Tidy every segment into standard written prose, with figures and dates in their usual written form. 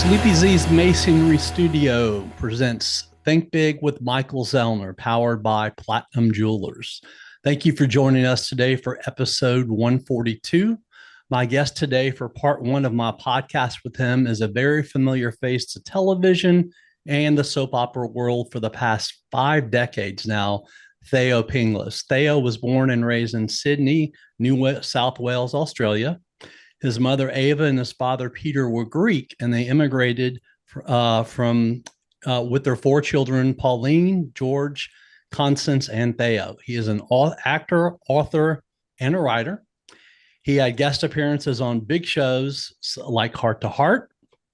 Sleepy Z's Masonry Studio presents Think Big with Michael Zellner, powered by Platinum Jewelers. Thank you for joining us today for episode 142. My guest today for part one of my podcast with him is a very familiar face to television and the soap opera world for the past 5 decades now, Thaao Penghlis. Thaao was born and raised in Sydney, New South Wales, Australia. His mother, Ava, and his father, Peter, were Greek, and they immigrated from with their four children, Pauline, George, Constance, and Thaao. He is an actor, author, and a writer. He had guest appearances on big shows like Heart to Heart,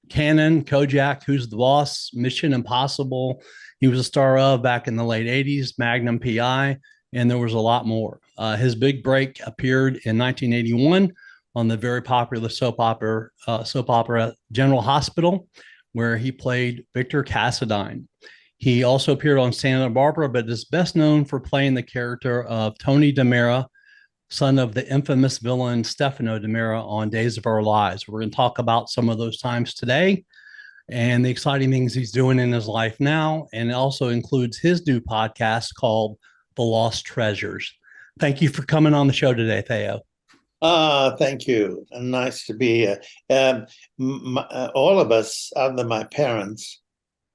Cannon, Kojak, Who's the Boss, Mission Impossible. He was a star of back in the late 80s, Magnum PI, and there was a lot more. His big break appeared in 1981 on the very popular soap opera General Hospital, where he played Victor Cassadine. He also appeared on Santa Barbara, but is best known for playing the character of Tony DiMera, son of the infamous villain Stefano DiMera on Days of Our Lives. We're going to talk about some of those times today and the exciting things he's doing in his life now. And it also includes his new podcast called The Lost Treasures. Thank you for coming on the show today, Thaao. Thank you. And nice to be here. All of us, other than my parents,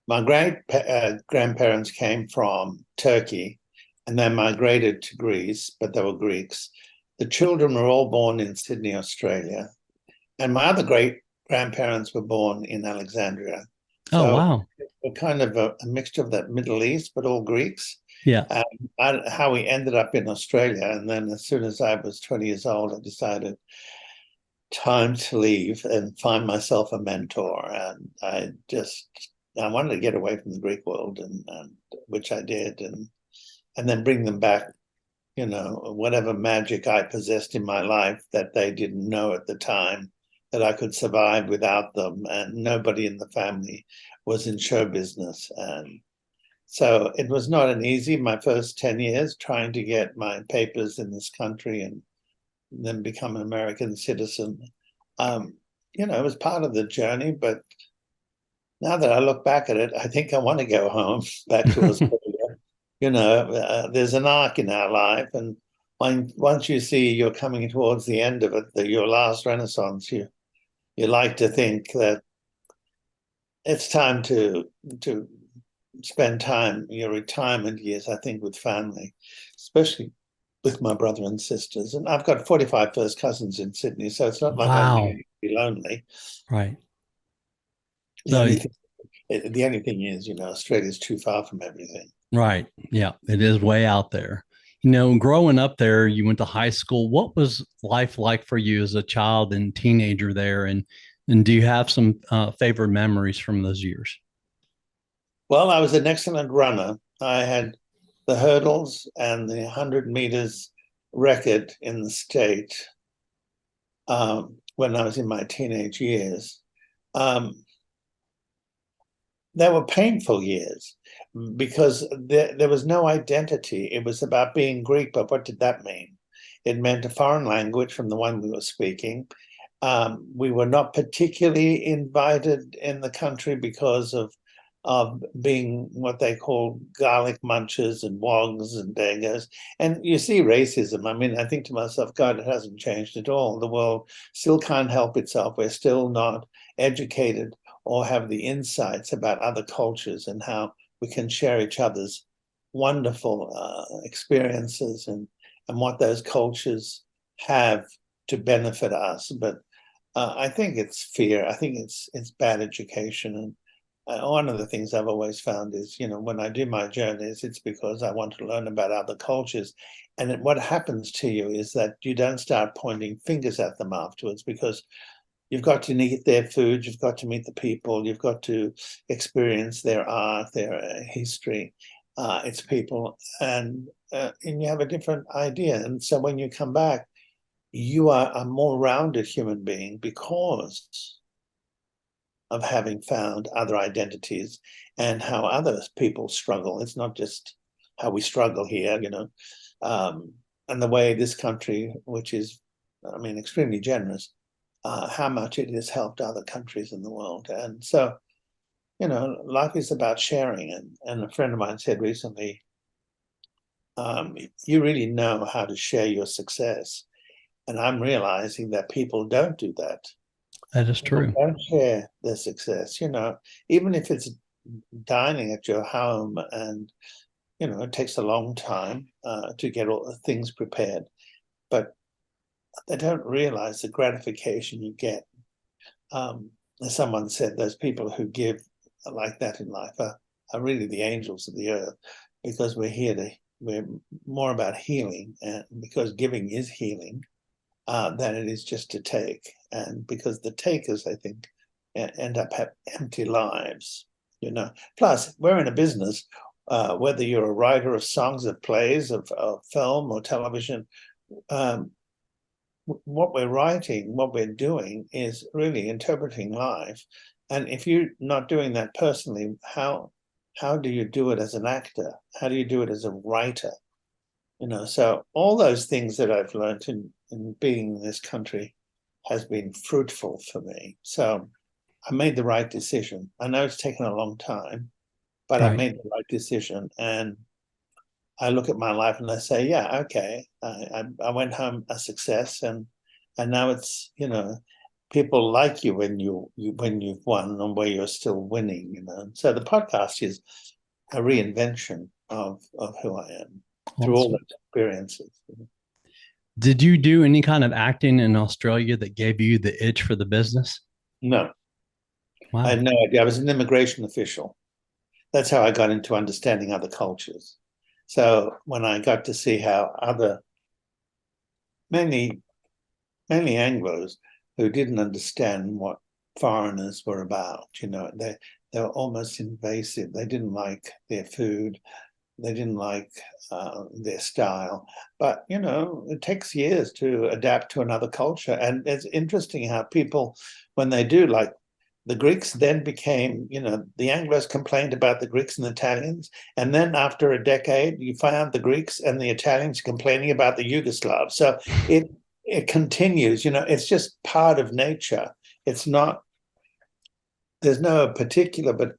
my grandparents came from Turkey and then migrated to Greece, but they were Greeks. The children were all born in Sydney, Australia. And my other great-grandparents were born in Alexandria. Oh, wow. We're kind of a mixture of that Middle East, but all Greeks. Yeah. How we ended up in Australia. And then as soon as I was 20 years old, I decided time to leave and find myself a mentor. And I wanted to get away from the Greek world, and which I did, and then bring them back, whatever magic I possessed in my life that they didn't know at the time, that I could survive without them. And nobody in the family was in show business. And so it was not an easy, my first 10 years, trying to get my papers in this country and then become an American citizen. It was part of the journey, but now that I look back at it, I think I want to go home, back to Australia. There's an arc in our life, and once you see you're coming towards the end of it, your last renaissance, you like to think that it's time to spend time, your retirement years, I think, with family, especially with my brother and sisters. And I've got 45 first cousins in Sydney, so it's not like I'm going to be lonely. Right. The only thing is, Australia's too far from everything. Right. Yeah, it is way out there. Growing up there, you went to high school. What was life like for you as a child and teenager there? And do you have some favorite memories from those years? Well, I was an excellent runner. I had the hurdles and the 100 meters record in the state when I was in my teenage years. They were painful years because there was no identity. It was about being Greek, but what did that mean? It meant a foreign language from the one we were speaking. We were not particularly invited in the country because of being what they call garlic munchers and wogs and dangers. And you see racism. I mean, I think to myself, God, it hasn't changed at all. The world still can't help itself. We're still not educated or have the insights about other cultures and how we can share each other's wonderful experiences and what those cultures have to benefit us. But I think it's fear. I think it's bad education. And one of the things I've always found is, when I do my journeys, it's because I want to learn about other cultures. And what happens to you is that you don't start pointing fingers at them afterwards, because you've got to eat their food, you've got to meet the people, you've got to experience their art, their history, its people, and you have a different idea. And so when you come back, you are a more rounded human being because of having found other identities and how other people struggle. It's not just how we struggle here, and the way this country, which is, extremely generous, how much it has helped other countries in the world. And so, life is about sharing. And a friend of mine said recently, you really know how to share your success. And I'm realizing that people don't do that. That is People true. don't share their success, even if it's dining at your home, and it takes a long time to get all the things prepared, but they don't realize the gratification you get. As someone said, those people who give like that in life are really the angels of the earth, because we're more about healing, and because giving is healing, than it is just to take. And because the takers, I think, end up have empty lives, Plus, we're in a business, whether you're a writer of songs, of plays, of film or television, what we're writing, what we're doing is really interpreting life. And if you're not doing that personally, how do you do it as an actor? How do you do it as a writer? So all those things that I've learned in being in this country has been fruitful for me. So I made the right decision. I know it's taken a long time, but I Right. made the right decision. And I look at my life and I say, yeah, okay, I went home a success, and now it's, people like you when you've won, and where you're still winning. So the podcast is a reinvention of who I am through all Awesome. those experiences. Did you do any kind of acting in Australia that gave you the itch for the business? No, I Wow. had no idea. I was an immigration official. That's how I got into understanding other cultures. So when I got to see how mainly Anglos, who didn't understand what foreigners were about, they were almost invasive. They didn't like their food. They didn't like their style. But, it takes years to adapt to another culture. And it's interesting how people, when they do, like the Greeks then became, the Anglos complained about the Greeks and the Italians. And then after a decade, you found the Greeks and the Italians complaining about the Yugoslavs. So it continues, it's just part of nature. It's not, there's no particular, but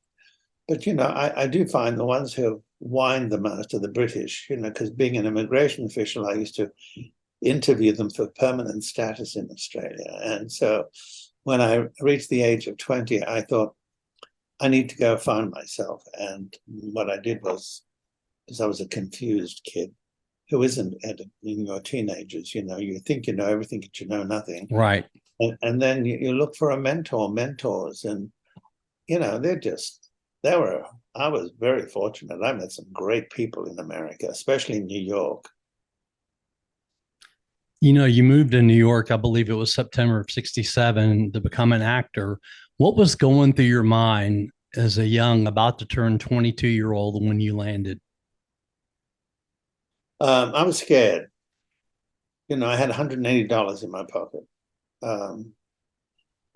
I do find the ones who have whined the most are the British, because being an immigration official, I used to interview them for permanent status in Australia. And so when I reached the age of 20, I thought, I need to go find myself. And what I did was, because I was a confused kid who isn't in your teenagers, you think you know everything, but you know nothing. Right. And then you look for a mentors, and, I was very fortunate. I met some great people in America, especially in New York. You moved to New York, I believe it was September of 67 to become an actor. What was going through your mind as a young, about to turn 22-year-old when you landed? I was scared. I had $180 in my pocket.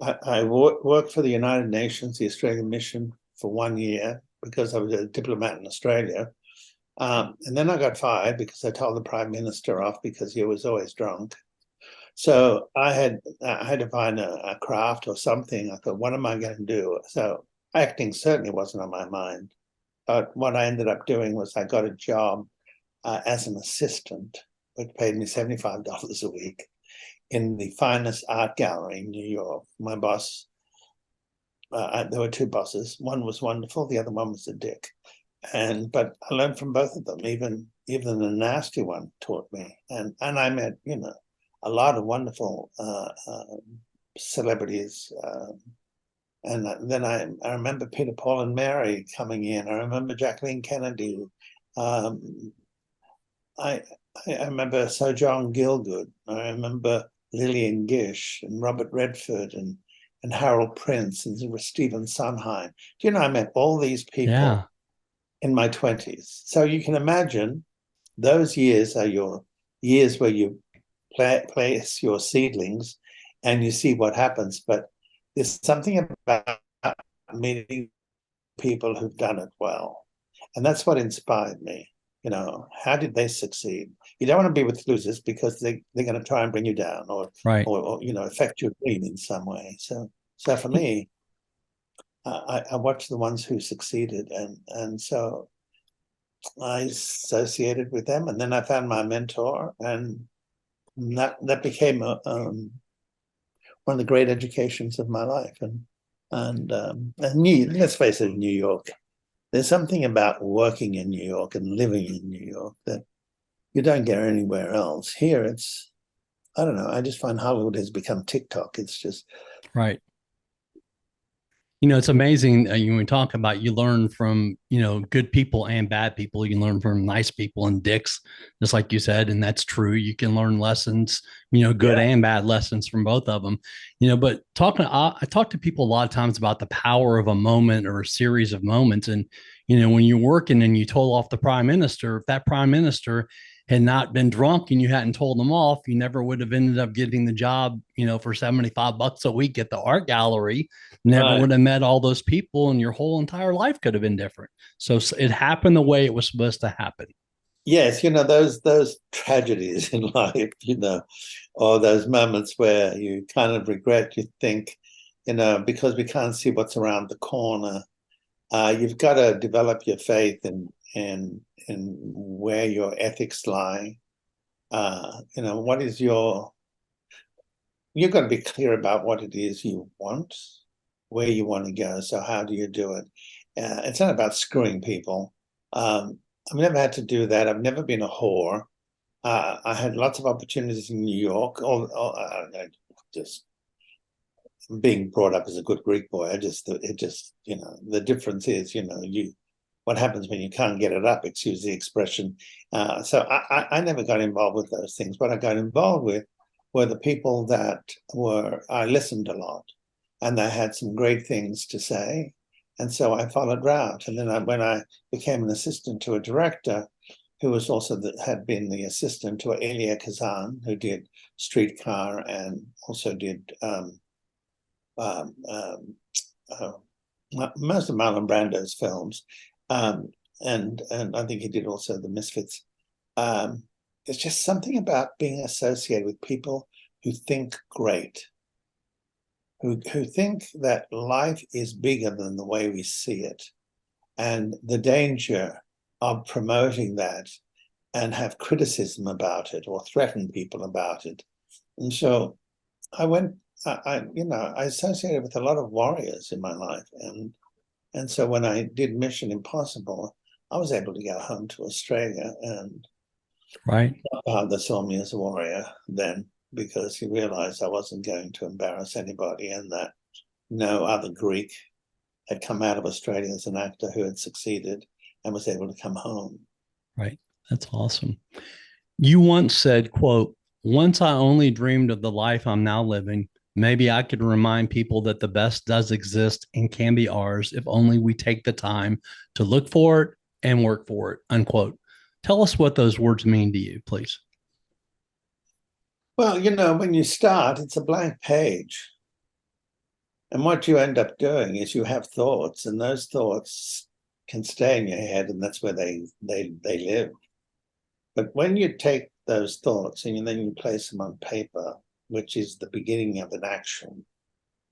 I worked for the United Nations, the Australian mission, for 1 year because I was a diplomat in Australia. And then I got fired because I told the Prime Minister off because he was always drunk. So I had to find a craft or something. I thought, what am I going to do? So acting certainly wasn't on my mind. But what I ended up doing was I got a job as an assistant, which paid me $75 a week in the finest art gallery in New York. My boss, there were two bosses. One was wonderful, the other one was a dick. But I learned from both of them. Even the nasty one taught me, and I met a lot of wonderful celebrities. And then I remember Peter, Paul, and Mary coming in. I remember Jacqueline Kennedy. Um, I remember Sir John Gielgud. I remember Lillian Gish and Robert Redford and Harold Prince and Stephen Sondheim. I met all these people Yeah. in my 20s. So you can imagine those years are your years where you place your seedlings and you see what happens. But there's something about meeting people who've done it well. And that's what inspired me. how did they succeed? You don't want to be with losers because they're going to try and bring you down Right. or affect your dream in some way. So for me, I watched the ones who succeeded, and so I associated with them, and then I found my mentor, and that became one of the great educations of my life. And let's face it, New York. There's something about working in New York and living in New York that you don't get anywhere else. Here, I don't know. I just find Hollywood has become TikTok. It's just Right. It's amazing. When we talk about, you learn from, good people and bad people. You can learn from nice people and dicks, just like you said. And that's true. You can learn lessons, good and bad lessons from both of them, but I talk to people a lot of times about the power of a moment or a series of moments. And, when you're working and you told off the prime minister, if that prime minister had not been drunk and you hadn't told them off, you never would have ended up getting the job, for $75 a week at the art gallery. Never right. would have met all those people, and your whole entire life could have been different. So it happened the way it was supposed to happen. Yes, those tragedies in life, or those moments where you kind of regret, you think, because we can't see what's around the corner. You've got to develop your faith in where your ethics lie. What is you've got to be clear about what it is you want, where you want to go. So how do you do it? It's not about screwing people. I've never had to do that. I've never been a whore. I had lots of opportunities in New York. Just being brought up as a good Greek boy, the difference is, what happens when you can't get it up, excuse the expression. So I never got involved with those things. What I got involved with were the people I listened a lot, and they had some great things to say. And so I followed route. And then when I became an assistant to a director, who was also had been the assistant to Elia Kazan, who did Streetcar and also did most of Marlon Brando's films, and I think he did also The Misfits. There's just something about being associated with people who think great, who think that life is bigger than the way we see it, and the danger of promoting that and have criticism about it or threaten people about it. And so I associated with a lot of warriors in my life, and so when I did Mission Impossible, I was able to go home to Australia, and right. my father saw me as a warrior then, because he realized I wasn't going to embarrass anybody, and that no other Greek had come out of Australia as an actor who had succeeded and was able to come home. Right. That's awesome. You once said, quote, "Once I only dreamed of the life I'm now living. Maybe I could remind people that the best does exist and can be ours if only we take the time to look for it and work for it," unquote. Tell us what those words mean to you, please. Well, when you start, it's a blank page. And what you end up doing is you have thoughts, and those thoughts can stay in your head, and that's where they live. But when you take those thoughts and then you place them on paper, which is the beginning of an action,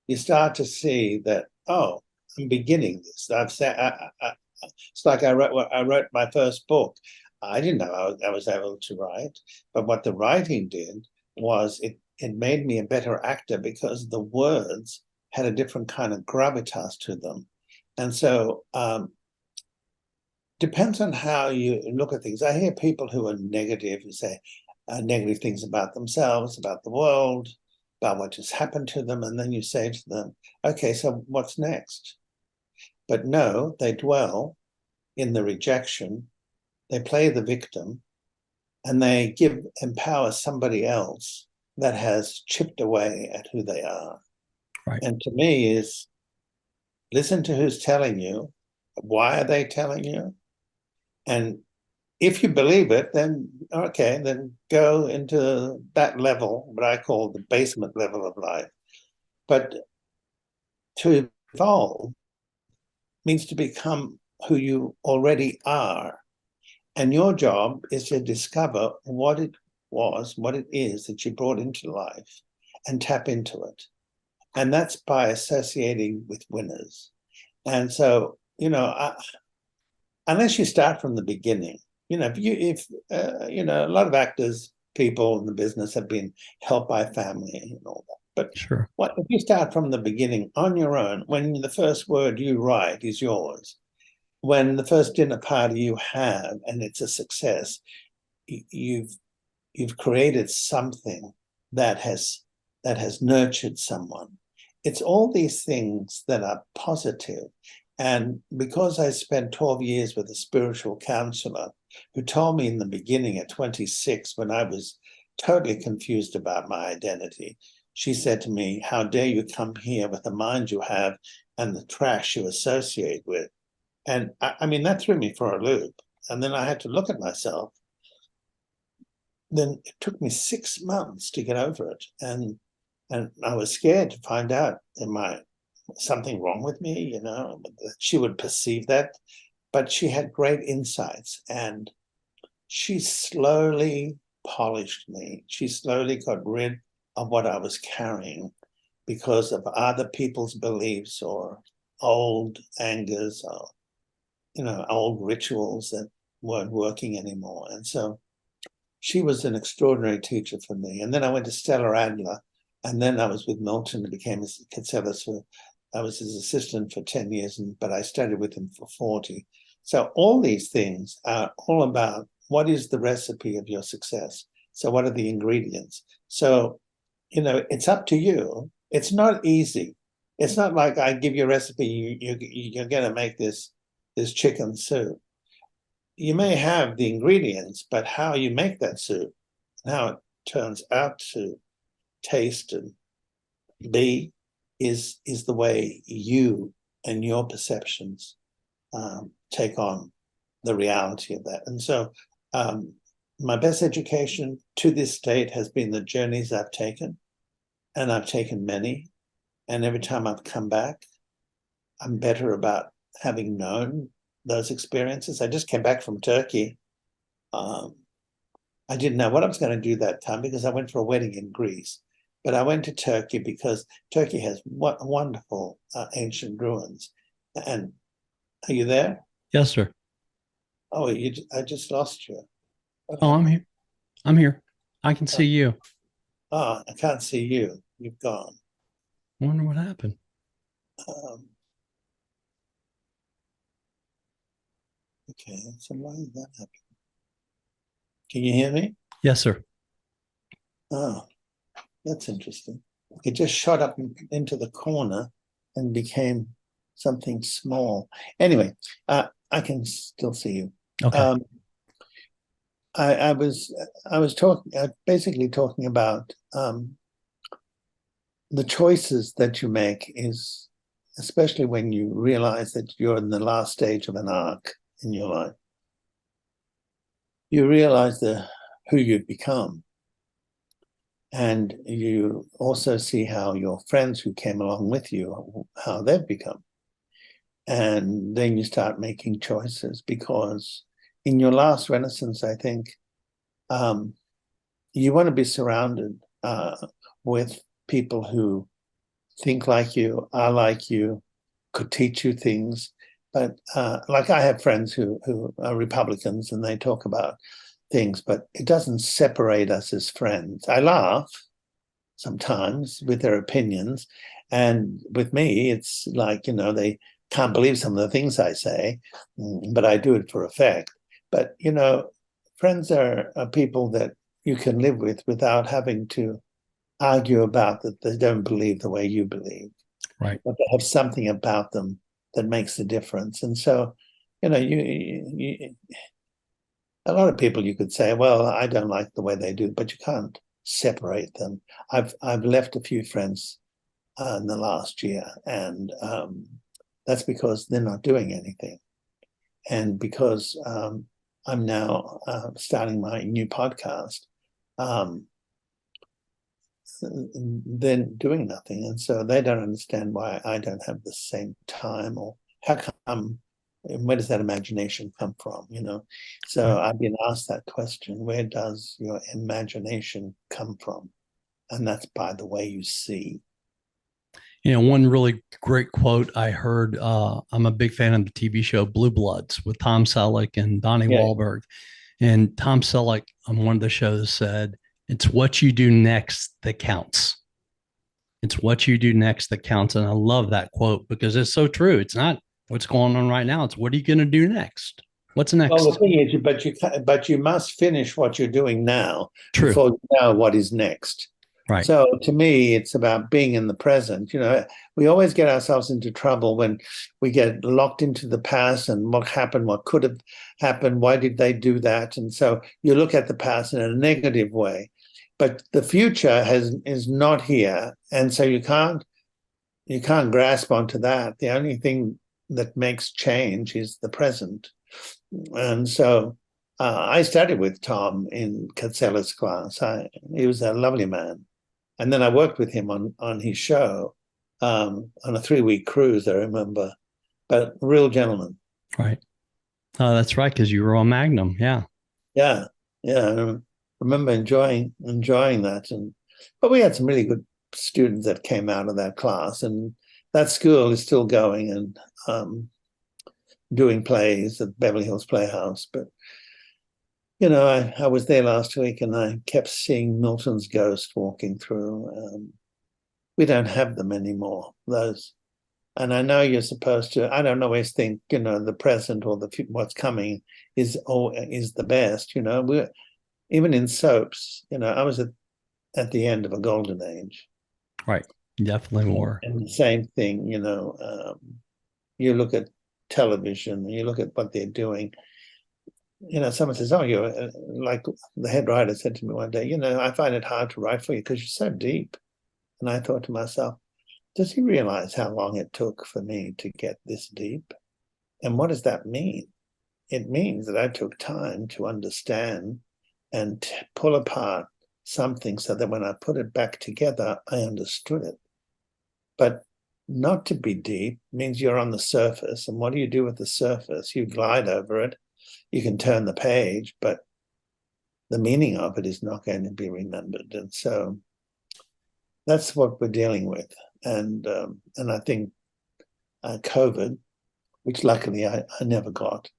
you start to see that, oh, I'm beginning this. It's like I wrote my first book. I didn't know I was able to write, but what the writing did was it made me a better actor, because the words had a different kind of gravitas to them. And so depends on how you look at things. I hear people who are negative, who say negative things about themselves, about the world, about what just happened to them. And then you say to them, okay, so what's next? But no, they dwell in the rejection. They play the victim, and they empower somebody else that has chipped away at who they are. Right. And to me is, listen to who's telling you. Why are they telling you? And if you believe it, then okay, then go into that level, what I call the basement level of life. But to evolve means to become who you already are. And your job is to discover what it was, what it is that you brought into life and tap into it. And that's by associating with winners. And so, unless you start from the beginning, a lot of actors, people in the business have been helped by family and all that. But Sure. what if you start from the beginning on your own, when the first word you write is yours, when the first dinner party you have and it's a success, you've created something that has nurtured someone. It's all these things that are positive. And because I spent 12 years with a spiritual counselor who told me in the beginning at 26, when I was totally confused about my identity, she said to me, "How dare you come here with the mind you have and the trash you associate with?" And I mean, that threw me for a loop. And then I had to look at myself. Then it took me 6 months to get over it. And I was scared to find out, am I something wrong with me? She would perceive that. But she had great insights, and she slowly polished me. She slowly got rid of what I was carrying because of other people's beliefs or old angers or old rituals that weren't working anymore. And so she was an extraordinary teacher for me. And then I went to Stella Adler, and then I was with Milton and became a Katselis. I was his assistant for 10 years, but I studied with him for 40. So all these things are all about what is the recipe of your success. So what are the ingredients? So, it's up to you. It's not easy. It's not like I give you a recipe, you're going to make this chicken soup. You may have the ingredients, but how you make that soup and how it turns out to taste and be is the way you and your perceptions take on the reality of that. And so my best education to this date has been the journeys I've taken, and I've taken many. And every time I've come back, I'm better about having known those experiences. I just came back from Turkey. I didn't know what I was going to do that time because I went for a wedding in Greece. But I went to Turkey because Turkey has wonderful ancient ruins. And are you there? Yes, sir. Oh, I just lost you. Oh, I'm here. I'm here. I can see you. Oh, I can't see you. You've gone. I wonder what happened. Okay, so why did that happen? Can you hear me? Yes, sir. Oh, that's interesting. It just shot up into the corner and became something small. Anyway, I can still see you. Okay. I was basically talking about the choices that you make is, especially when you realize that you're in the last stage of an arc in your life, you realize who you've become. And you also see how your friends who came along with you, how they've become. And then you start making choices, because in your last renaissance, I think you want to be surrounded with people who think like you, are like you, could teach you things. But like I have friends who are Republicans, and they talk about things, but it doesn't separate us as friends. I laugh sometimes with their opinions, and with me, it's like, they can't believe some of the things I say, but I do it for effect. But, friends are people that you can live with without having to argue about that they don't believe the way you believe. Right. But they have something about them that makes the difference. And so, you a lot of people you could say, well, I don't like the way they do, but you can't separate them. I've left a few friends in the last year, and that's because they're not doing anything. And because I'm now starting my new podcast, then doing nothing. And so they don't understand why I don't have the same time, or how come where does that imagination come from, you know? So I've been asked that question, where does your imagination come from? And that's by the way you see. You know, one really great quote I heard, I'm a big fan of the TV show Blue Bloods with Tom Selleck and Donnie Yeah. Wahlberg. And Tom Selleck on one of the shows said, it's what you do next that counts. It's what you do next that counts. And I love that quote because it's so true. It's not what's going on right now. It's what are you going to do next? What's next? Well, the thing is, but you must finish what you're doing now True. before you know what is next. Right. So to me, it's about being in the present. You know, we always get ourselves into trouble when we get locked into the past and what happened, what could have happened, why did they do that? And so you look at the past in a negative way, but the future is not here, and so you can't grasp onto that. The only thing that makes change is the present. And so I studied with Tom in Catsella's class. He was a lovely man. And then I worked with him on his show on a 3-week cruise, I remember. But a real gentleman. Right. That's right, because you were on Magnum. Yeah. Yeah. Yeah. I remember enjoying that. But we had some really good students that came out of that class. And that school is still going and doing plays at Beverly Hills Playhouse. But you know, I was there last week and I kept seeing Milton's ghost walking through. We don't have them anymore, those. And I know you're supposed to, I don't always think, you know, the present or what's coming is the best, you know. Even in soaps, you know, I was at the end of a golden age. Right. Definitely more. And the same thing, you know, you look at television and you look at what they're doing. You know, someone says, oh, you're like the head writer said to me one day, you know, I find it hard to write for you because you're so deep. And I thought to myself, does he realize how long it took for me to get this deep? And what does that mean? It means that I took time to understand and pull apart something so that when I put it back together, I understood it. But not to be deep means you're on the surface. And what do you do with the surface? You glide over it. You can turn the page, but the meaning of it is not going to be remembered. And so that's what we're dealing with. And I think COVID, which luckily I never got,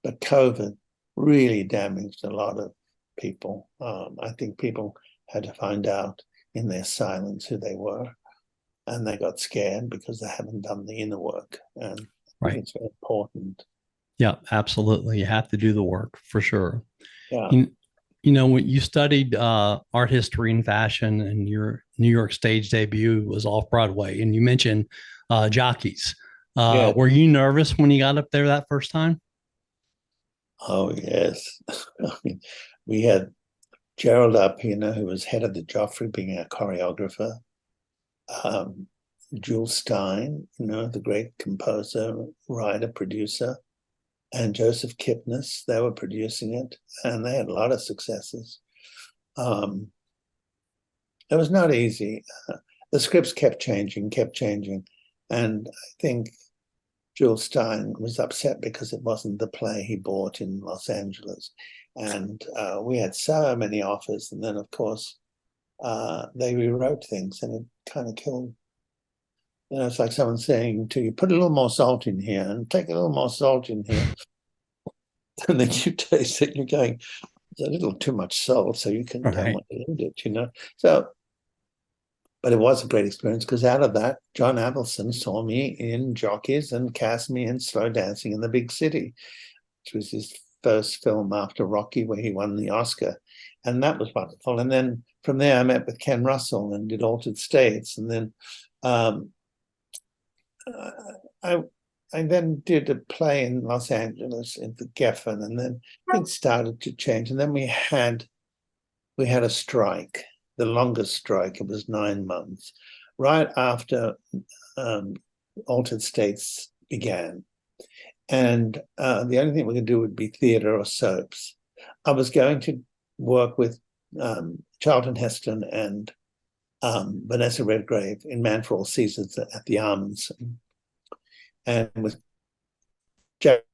but COVID really damaged a lot of people. I think people had to find out in their silence who they were, and they got scared because they haven't done the inner work. And I think it's very important. Yeah, absolutely. You have to do the work for sure. Yeah. You know, when you studied art history and fashion, and your New York stage debut was off Broadway, and you mentioned jockeys. Yeah. Were you nervous when you got up there that first time? Oh, yes. I mean, we had Gerald up, you know, who was head of the Joffrey, being a choreographer. Jules Stein, you know, the great composer, writer, producer, and Joseph Kipnis. They were producing it, and they had a lot of successes. It was not easy. The scripts kept changing, and I think Jules Stein was upset because it wasn't the play he bought in Los Angeles. And we had so many offers, and then, of course, they rewrote things, and it kind of killed. You know, it's like someone saying to you, put a little more salt in here and take a little more salt in here. And then you taste it, you're going, it's a little too much salt, so you don't want to eat it, you know. So, but it was a great experience because out of that, John Avildsen saw me in Jockeys and cast me in Slow Dancing in the Big City, which was his first film after Rocky, where he won the Oscar. And that was wonderful. And then from there, I met with Ken Russell and did Altered States. And then I then did a play in Los Angeles in the Geffen, and then things started to change. And then we had a strike, the longest strike. It was 9 months, right after Altered States began. And the only thing we could do would be theatre or soaps. I was going to work with Charlton Heston and Vanessa Redgrave in Man for All Seasons at the Arms, and with Jack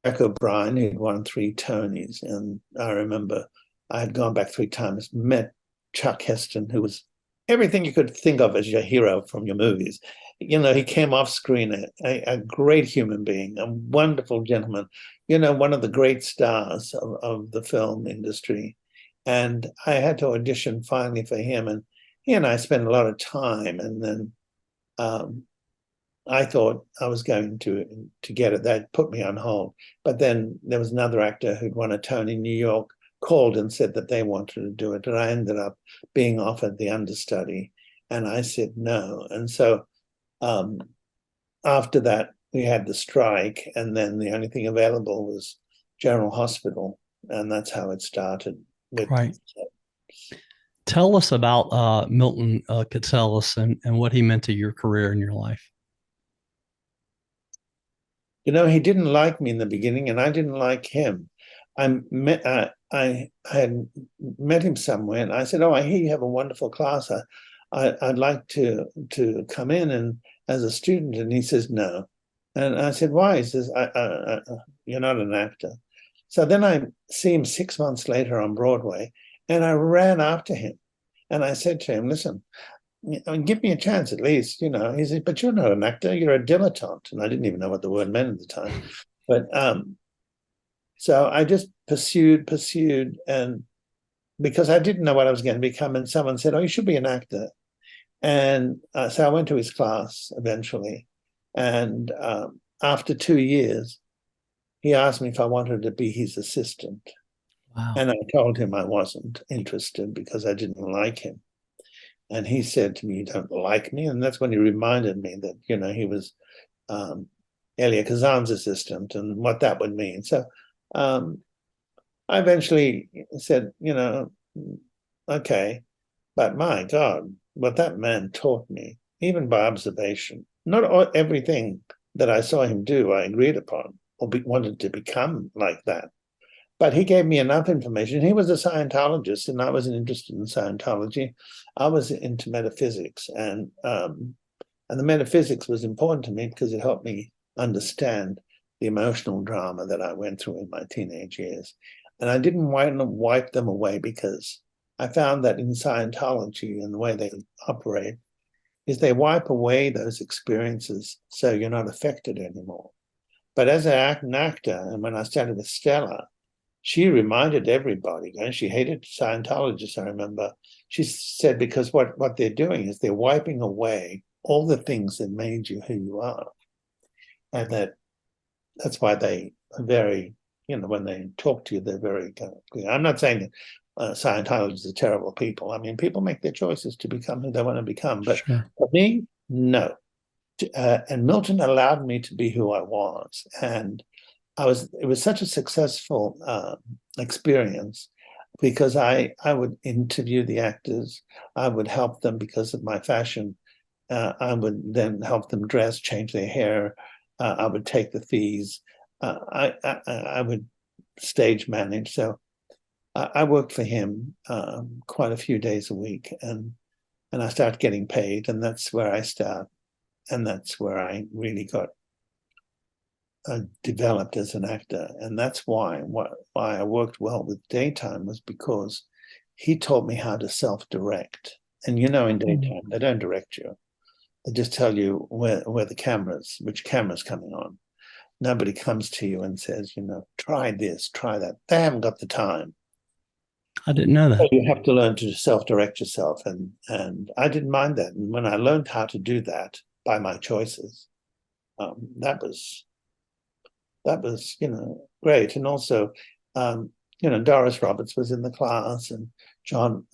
O'Brien, who'd won 3 Tonys. And I remember I had gone back 3 times, met Chuck Heston, who was everything you could think of as your hero from your movies. He came off screen, a great human being, a wonderful gentleman, one of the great stars of the film industry. And I had to audition finally for him. And he and I spent a lot of time. And then I thought I was going to get it. That put me on hold. But then there was another actor who'd won a Tony in New York, called and said that they wanted to do it. And I ended up being offered the understudy. And I said no. And so after that, we had the strike. And then the only thing available was General Hospital. And that's how it started. Right. Tell us about Milton Katselas and what he meant to your career and your life. He didn't like me in the beginning, and I didn't like him. I had met him somewhere, and I said, "Oh, I hear you have a wonderful class. I'd like to come in and as a student." And he says, "No." And I said, "Why?" He says, "You're not an actor." So then I see him 6 months later on Broadway, and I ran after him, and I said to him, "Listen, give me a chance at least." He said, "But you're not an actor, you're a dilettante." And I didn't even know what the word meant at the time. But so I just pursued, and because I didn't know what I was going to become, and someone said, "Oh, you should be an actor." And so I went to his class eventually. And after 2 years, he asked me if I wanted to be his assistant. Wow. And I told him I wasn't interested because I didn't like him. And he said to me, "You don't like me?" And that's when he reminded me that, he was Elia Kazan's assistant and what that would mean. So I eventually said, okay, but my God, what that man taught me, even by observation, not everything that I saw him do I agreed upon or wanted to become like that. But he gave me enough information. He was a Scientologist, and I wasn't interested in Scientology. I was into metaphysics, and the metaphysics was important to me because it helped me understand the emotional drama that I went through in my teenage years. And I didn't want to wipe them away because I found that in Scientology and the way they operate is they wipe away those experiences so you're not affected anymore. But as an actor, and when I started with Stella, she reminded everybody, and she hated Scientologists, I remember. She said, because what they're doing is they're wiping away all the things that made you who you are. And that's why they are very, when they talk to you, they're very clear. I'm not saying that Scientologists are terrible people. I mean, people make their choices to become who they want to become. But Sure. For me, no. And Milton allowed me to be who I was. And it was such a successful experience because I would interview the actors. I would help them because of my fashion. I would then help them dress, change their hair. I would take the fees. I would stage manage. So I worked for him quite a few days a week, and I started getting paid, and that's where I start, and that's where I really got developed as an actor. And that's why I worked well with daytime, was because he taught me how to self-direct. And in daytime, they don't direct you. They just tell you where which camera's coming on. Nobody comes to you and says, try this, try that. They haven't got the time. I didn't know that. So you have to learn to self-direct yourself. And I didn't mind that. And when I learned how to do that by my choices, that was great. And also Doris Roberts was in the class, and John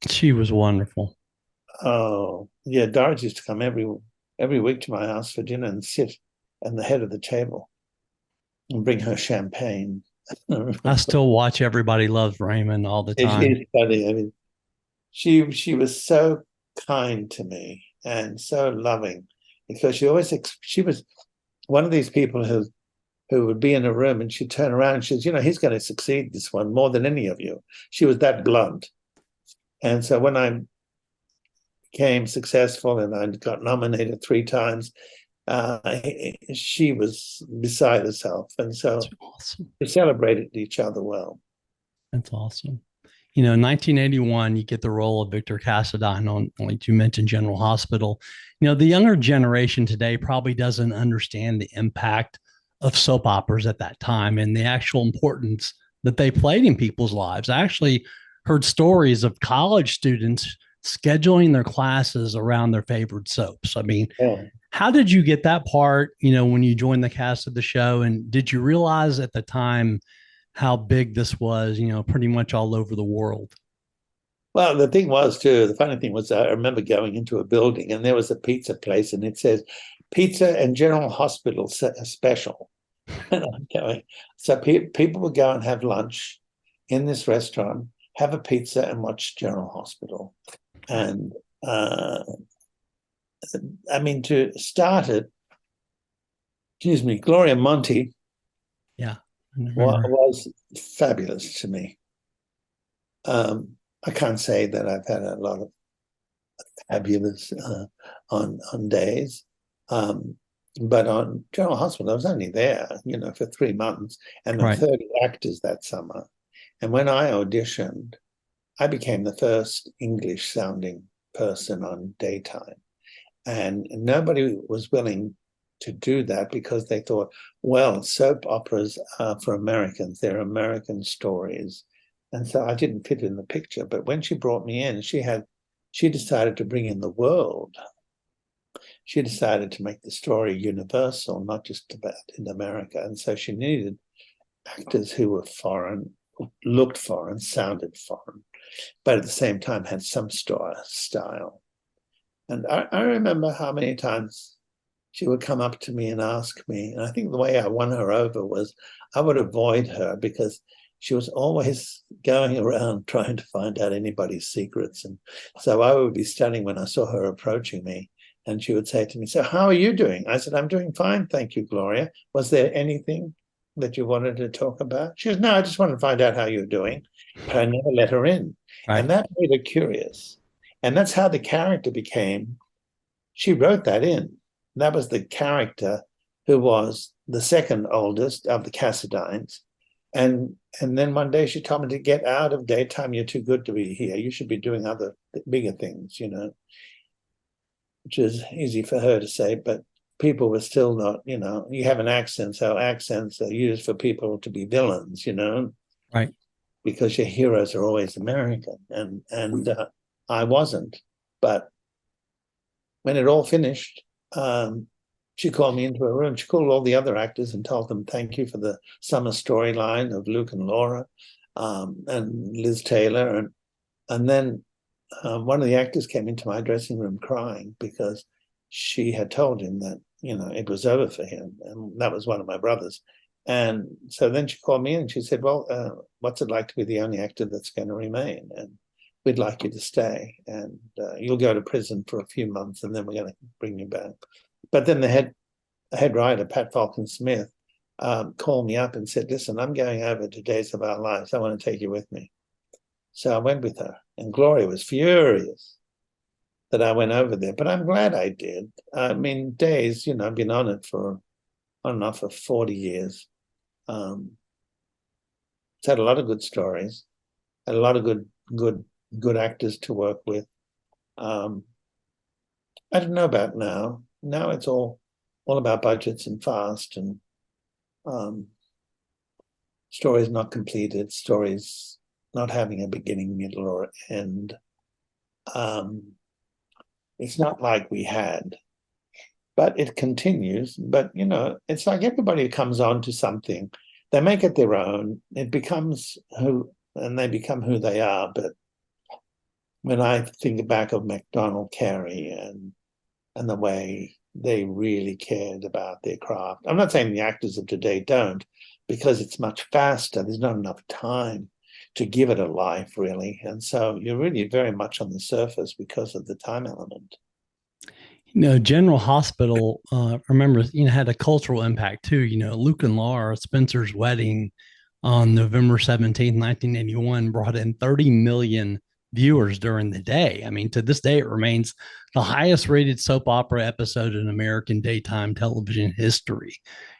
She was wonderful. Oh yeah, Doris used to come every week to my house for dinner and sit at the head of the table and bring her champagne. I still watch Everybody Loves Raymond all the time. She's funny. I mean, she was so kind to me and so loving, because she was one of these people who would be in a room and she'd turn around and she'd, he's going to succeed this one more than any of you. She was that blunt. And so when I became successful and I got nominated 3 times, she was beside herself, and That's so awesome. we celebrated each other well. That's awesome. In 1981, you get the role of Victor Cassadine on, like you mentioned, General Hospital. The younger generation today probably doesn't understand the impact of soap operas at that time and the actual importance that they played in people's lives. I actually heard stories of college students scheduling their classes around their favorite soaps. I mean, Yeah. how did you get that part, when you joined the cast of the show? And did you realize at the time how big this was, pretty much all over the world? Well, the thing was too. The funny thing was, I remember going into a building and there was a pizza place, and it says "Pizza and General Hospital Special." And I'm going. So people would go and have lunch in this restaurant, have a pizza, and watch General Hospital. And I mean, to start it, excuse me, Gloria Monty Yeah, I remember. was fabulous to me. I can't say that I've had a lot of fabulous on days, but on General Hospital, I was only there, for 3 months, and there were Right. 30 actors that summer. And when I auditioned, I became the first English-sounding person on daytime, and nobody was willing to do that because they thought, well, soap operas are for Americans, they're American stories. And so I didn't fit in the picture. But when she brought me in, she decided to bring in the world. She decided to make the story universal, not just about in America. And so she needed actors who were foreign, looked foreign, sounded foreign, but at the same time had some style. And I remember how many times she would come up to me and ask me. And I think the way I won her over was I would avoid her because she was always going around trying to find out anybody's secrets. And so I would be studying when I saw her approaching me, and she would say to me, "So how are you doing?" I said, "I'm doing fine, thank you, Gloria. Was there anything that you wanted to talk about?" She says, "No, I just wanted to find out how you're doing." But I never let her in. Right. And that made her curious. And that's how the character became. She wrote that in. That was the character who was the second oldest of the Cassadines. And then one day she told me to get out of daytime. You're too good to be here. You should be doing other bigger things, which is easy for her to say, but people were still not, you have an accent, so accents are used for people to be villains, Right. because your heroes are always American. And I wasn't. But when it all finished, she called me into her room. She called all the other actors and told them, "Thank you for the summer storyline of Luke and Laura, and Liz Taylor." And then one of the actors came into my dressing room crying because she had told him that, it was over for him. And that was one of my brothers. And so then she called me in and she said, "Well, what's it like to be the only actor that's going to remain? And we'd like you to stay. And you'll go to prison for a few months and then we're going to bring you back." But then the head writer, Pat Falcon Smith, called me up and said, "Listen, I'm going over to Days of Our Lives. I want to take you with me." So I went with her, and Gloria was furious that I went over there, but I'm glad I did. I mean, Days, I've been on it for on and off for 40 years. It's had a lot of good stories, had a lot of good actors to work with. I don't know about now. Now it's all about budgets and fast, and stories not completed, stories not having a beginning, middle, or end. It's not like we had, but it continues. But it's like everybody who comes on to something, they make it their own. It becomes and they become who they are. But when I think back of MacDonald Carey and the way they really cared about their craft. I'm not saying the actors of today don't, because it's much faster. There's not enough time to give it a life, really. And so you're really very much on the surface because of the time element. General Hospital, remember, had a cultural impact too. Luke and Laura Spencer's wedding on November 17th, 1981 brought in $30 million viewers during the day. I mean, to this day, it remains the highest rated soap opera episode in American daytime television history.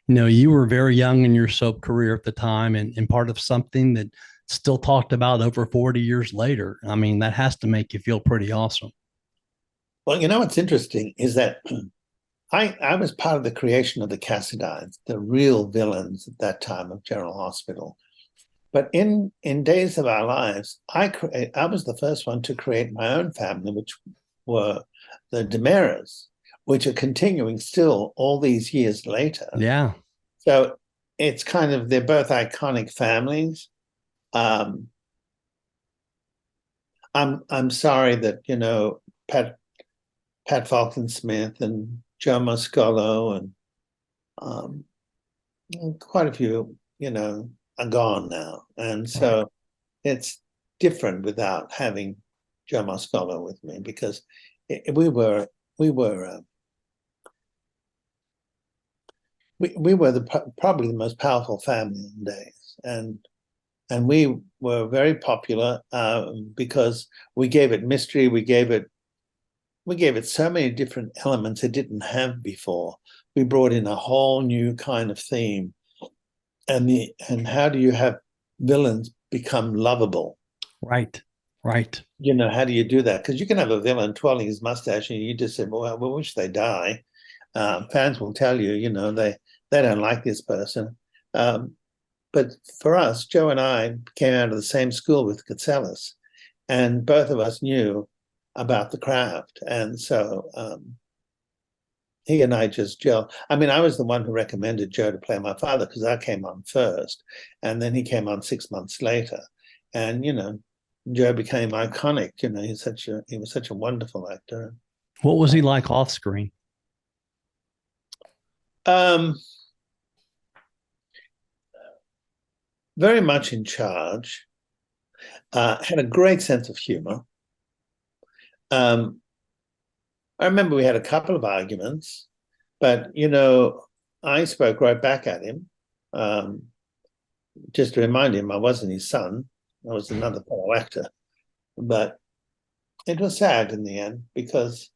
You were very young in your soap career at the time, and part of something that still talked about over 40 years later. I mean, that has to make you feel pretty awesome. Well, what's interesting is that I was part of the creation of the Cassidines, the real villains at that time of General Hospital. But in Days of Our Lives, I was the first one to create my own family, which were the DiMeras, which are continuing still all these years later. Yeah. So it's kind of, they're both iconic families. I'm sorry that Pat Falcon Smith and Joe Moscolo and quite a few are gone now, and so it's different without having Joe Moscolo with me, because we were probably the most powerful family in Days, and we were very popular because we gave it mystery, we gave it so many different elements it didn't have before. We brought in a whole new kind of theme, and how do you have villains become lovable? Right. How do you do that? Because you can have a villain twirling his mustache and you just say, well, we wish they die. Fans will tell you, they don't like this person. But for us, Joe and I came out of the same school with Katselis, and both of us knew about the craft. And so he and I just gel. I mean, I was the one who recommended Joe to play my father because I came on first, and then he came on 6 months later. And, Joe became iconic. He was such a wonderful actor. What was he like off screen? Very much in charge. Had a great sense of humor. I remember we had a couple of arguments, but I spoke right back at him, just to remind him I wasn't his son. I was another fellow actor. But it was sad in the end, because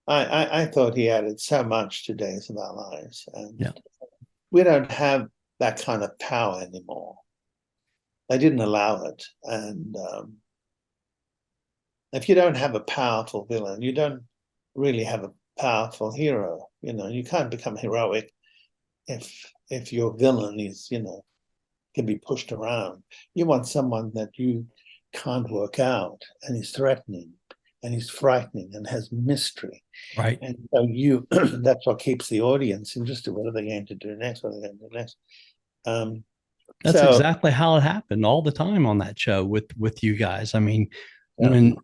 I thought he added so much to Days of Our Lives, and we don't have that kind of power anymore. They didn't allow it, and if you don't have a powerful villain, you don't really have a powerful hero. You can't become heroic if your villain is, can be pushed around. You want someone that you can't work out, and he's threatening, and he's frightening, and has mystery. Right. And so that's what keeps the audience interested. What are they going to do next? What are they going to do next? That's exactly how it happened all the time on that show with you guys. I mean, coming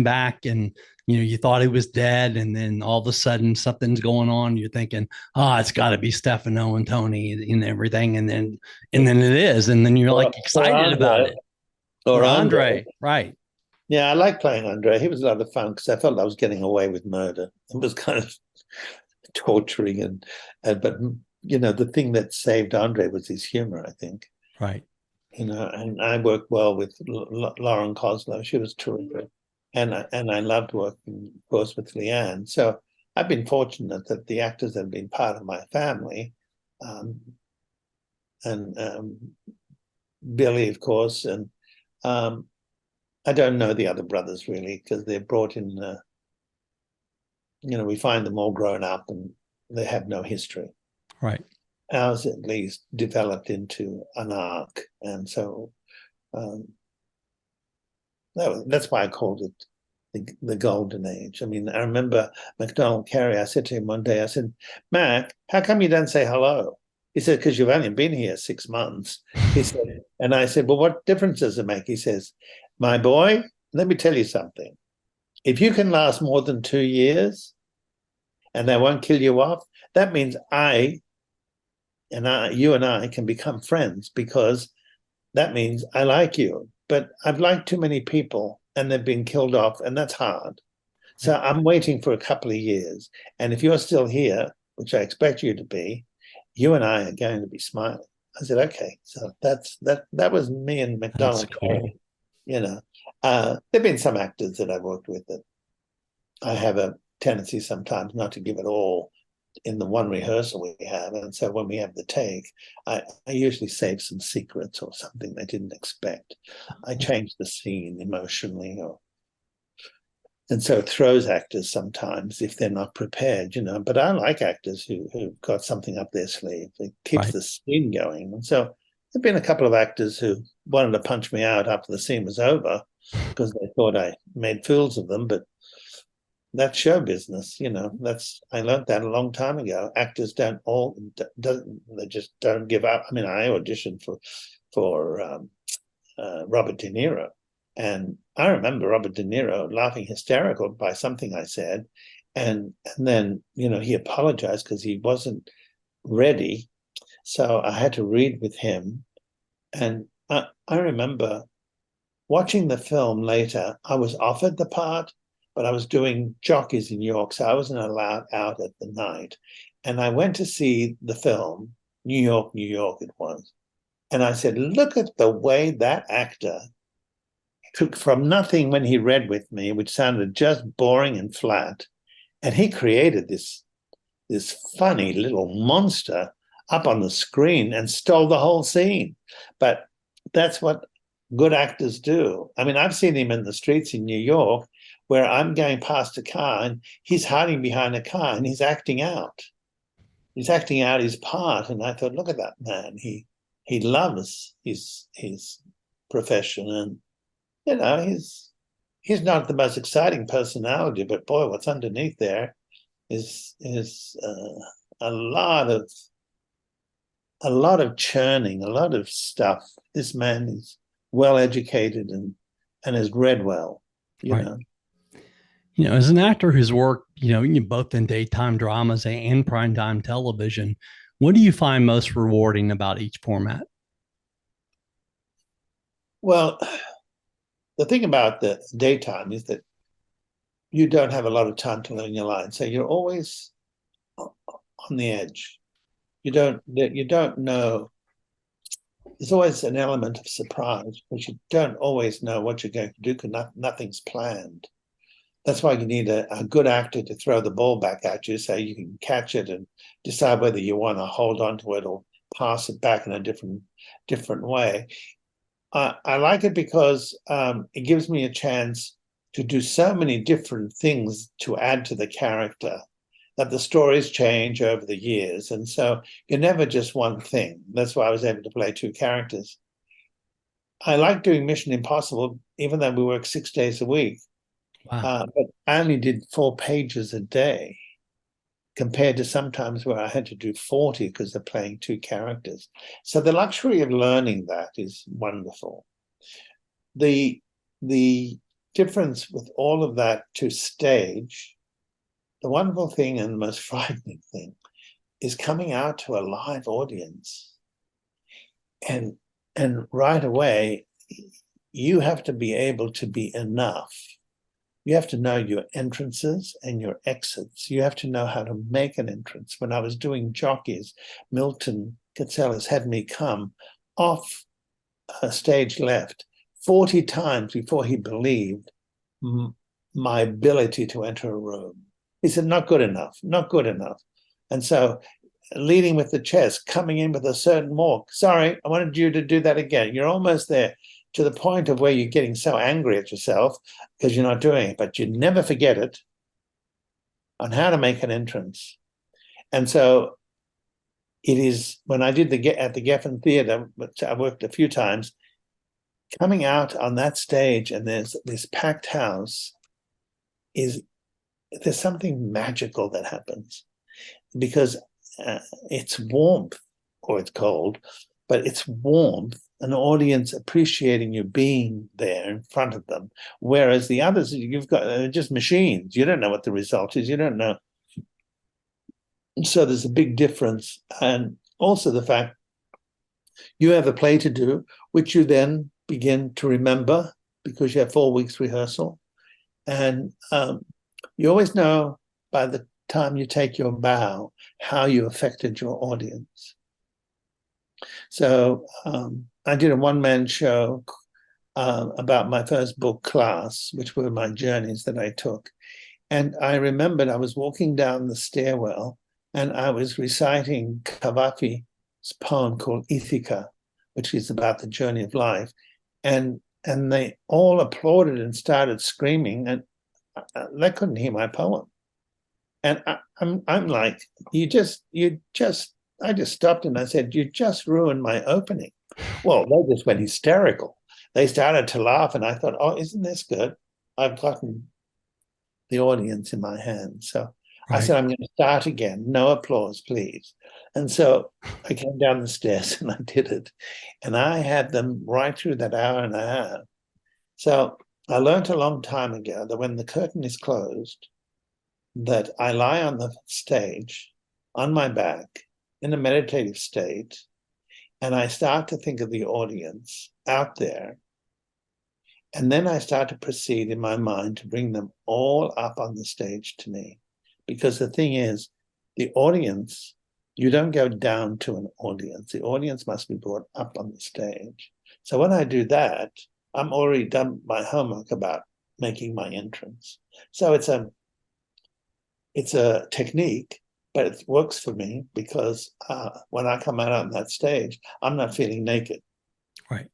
back and you thought he was dead, and then all of a sudden something's going on. You're thinking, it's got to be Stefano and Tony and everything, and then it is, and then you're like excited about it. Or Andre, right? Yeah, I like playing Andre. He was a lot of fun because I felt I was getting away with murder. It was kind of torturing, but the thing that saved Andre was his humor, I think. Right. And I worked well with Lauren Koslow. She was terrific. And I loved working, of course, with Leanne. So I've been fortunate that the actors have been part of my family. And Billy, of course. And I don't know the other brothers, really, because they're brought in, we find them all grown up and they have no history. Right. Ours, at least, developed into an arc. And so that's why I called it the golden age. I mean, I remember MacDonald Carey, I said to him one day, I said, Mac, how come you don't say hello? He said, because you've only been here 6 months. He said, and I said, well, what difference does it make? He says, my boy, let me tell you something. If you can last more than 2 years and they won't kill you off, that means you and I can become friends, because that means I like you. But I've liked too many people and they've been killed off, and that's hard. So I'm waiting for a couple of years. And if you're still here, which I expect you to be, you and I are going to be smiling. I said, okay. So that was me and MacDonald. That's cool. There've been some actors that I've worked with that I have a tendency sometimes not to give it all in the one rehearsal we have. And so when we have the take, I usually save some secrets or something they didn't expect. I change the scene emotionally, and so it throws actors sometimes if they're not prepared, But I like actors who've got something up their sleeve. It keeps Right. the scene going. And so there've been a couple of actors who wanted to punch me out after the scene was over because they thought I made fools of them. But that's show business, That's I learned that a long time ago. Actors they just don't give up. I mean, I auditioned for Robert De Niro, and I remember Robert De Niro laughing hysterical by something I said, and then he apologized because he wasn't ready, so I had to read with him, and I remember watching the film later. I was offered the part, but I was doing jockeys in New York, so I wasn't allowed out at the night. And I went to see the film, New York it was. And I said, look at the way that actor took from nothing when he read with me, which sounded just boring and flat. And he created this funny little monster up on the screen and stole the whole scene. But that's what good actors do. I mean, I've seen him in the streets in New York where I'm going past a car and he's hiding behind a car and he's acting out. He's acting out his part. And I thought, look at that man. He loves his profession, and he's not the most exciting personality, but boy, what's underneath there is a lot of churning, a lot of stuff. This man is well educated and has read well, Right. As an actor who's worked, both in daytime dramas and primetime television, what do you find most rewarding about each format? Well, the thing about the daytime is that you don't have a lot of time to learn your lines, so you're always on the edge. You don't know. There's always an element of surprise, but you don't always know what you're going to do because nothing's planned. That's why you need a good actor to throw the ball back at you so you can catch it and decide whether you want to hold on to it or pass it back in a different way. I like it because it gives me a chance to do so many different things to add to the character that the stories change over the years. And so you're never just one thing. That's why I was able to play two characters. I like doing Mission Impossible, even though we work 6 days a week. Wow. But I only did 4 pages a day compared to sometimes where I had to do 40 because they're playing two characters. So the luxury of learning that is wonderful. The difference with all of that to stage, the wonderful thing and the most frightening thing is coming out to a live audience. And right away, you have to be able to be enough. You have to know your entrances and your exits. You have to know how to make an entrance. When I was doing jockeys, Milton Katselas had me come off stage left 40 times before he believed my ability to enter a room. He said, not good enough, not good enough. And so leading with the chest, coming in with a certain walk. Sorry, I wanted you to do that again. You're almost there, to the point of where you're getting so angry at yourself because you're not doing it, but you never forget it on how to make an entrance. And so it is, when I did at the Geffen Theatre, which I worked a few times, coming out on that stage and there's this packed house, there's something magical that happens because it's warmth, or it's cold, but it's warmth, an audience appreciating you being there in front of them. Whereas the others, you've got just machines. You don't know what the result is. You don't know. So there's a big difference. And also the fact you have a play to do, which you then begin to remember because you have 4 weeks rehearsal. And you always know by the time you take your bow how you affected your audience. So I did a one-man show about my first book class, which were my journeys that I took. And I remembered I was walking down the stairwell and I was reciting Cavafy's poem called Ithaca, which is about the journey of life. And they all applauded and started screaming, and they couldn't hear my poem. And I'm like, I just stopped and I said, you just ruined my opening. Well, they just went hysterical. They started to laugh, and I thought, oh, isn't this good? I've gotten the audience in my hands. So I said, I'm going to start again. No applause, please. And so I came down the stairs and I did it. And I had them right through that hour and a half. So I learned a long time ago that when the curtain is closed, that I lie on the stage on my back in a meditative state, and I start to think of the audience out there. And then I start to proceed in my mind to bring them all up on the stage to me. Because the thing is, the audience, you don't go down to an audience. The audience must be brought up on the stage. So when I do that, I'm already done my homework about making my entrance. So it's a technique, but it works for me because when I come out on that stage, I'm not feeling naked. Right.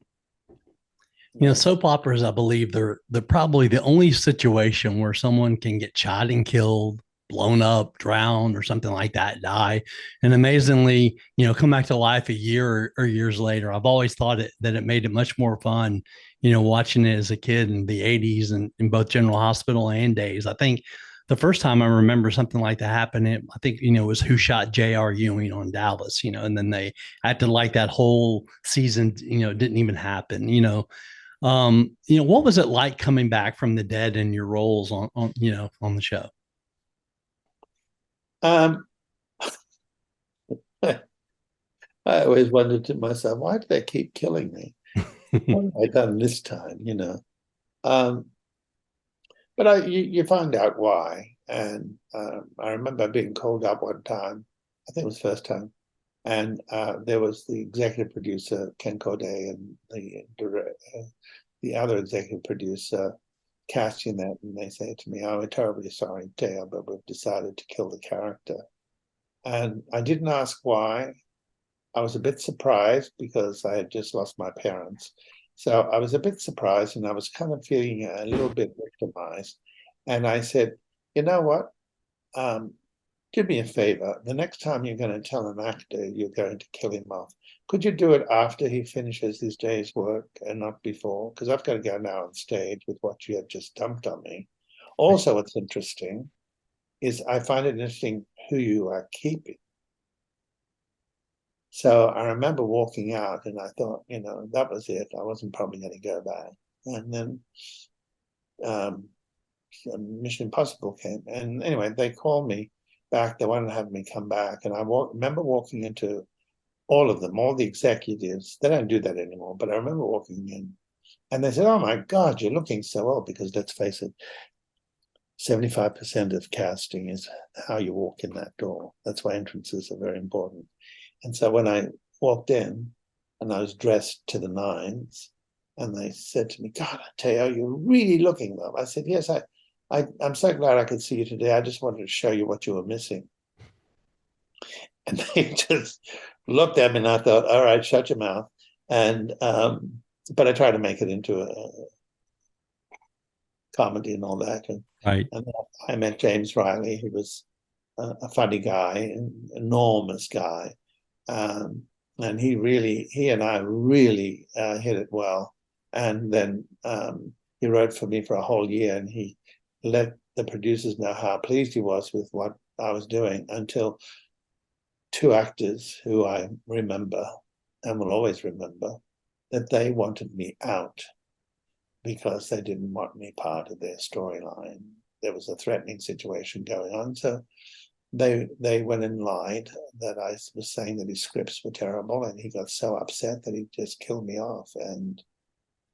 You know, soap operas, I believe they're probably the only situation where someone can get shot and killed, blown up, drowned, or something like that, die, and amazingly, you know, come back to life a year or years later. I've always thought that it made it much more fun, you know, watching it as a kid in the '80s and in both General Hospital and Days. I think the first time I remember something like that happening, I think, you know, it was Who Shot J.R. Ewing on Dallas, you know, and then they acted like that whole season, you know, didn't even happen, you know. You know, what was it like coming back from the dead in your roles on you know, on the show? Um, I always wondered to myself, why do they keep killing me? What have I done this time, you know? Um, but you find out why. And I remember being called up one time, I think it was the first time, and there was the executive producer, Ken Corday, and the other executive producer casting that, and they say to me, "Oh, we're terribly sorry, Thaao, but we've decided to kill the character." And I didn't ask why. I was a bit surprised because I had just lost my parents. So I was a bit surprised, and I was kind of feeling a little bit victimized. And I said, you know what? Do me a favor. The next time you're going to tell an actor you're going to kill him off, could you do it after he finishes his day's work and not before? Because I've got to go now on stage with what you have just dumped on me. Also, what's interesting is I find it interesting who you are keeping. So I remember walking out and I thought, you know, that was it. I wasn't probably going to go back. And then Mission Impossible came. And anyway, they called me back. They wanted to have me come back. And I remember walking into all of them, all the executives. They don't do that anymore. But I remember walking in and they said, oh my God, you're looking so old. Because let's face it, 75% of casting is how you walk in that door. That's why entrances are very important. And so when I walked in and I was dressed to the nines, and they said to me, God, Thaao, you're really looking well. I said, yes, I'm so glad I could see you today. I just wanted to show you what you were missing. And they just looked at me and I thought, all right, shut your mouth. And but I tried to make it into a comedy and all that. And I met James Riley, who was a funny guy, an enormous guy. And he and I really hit it well. And then he wrote for me for a whole year, and he let the producers know how pleased he was with what I was doing, until two actors who I remember and will always remember, that they wanted me out because they didn't want me part of their storyline. There was a threatening situation going on. So they went and lied that I was saying that his scripts were terrible, and he got so upset that he just killed me off. And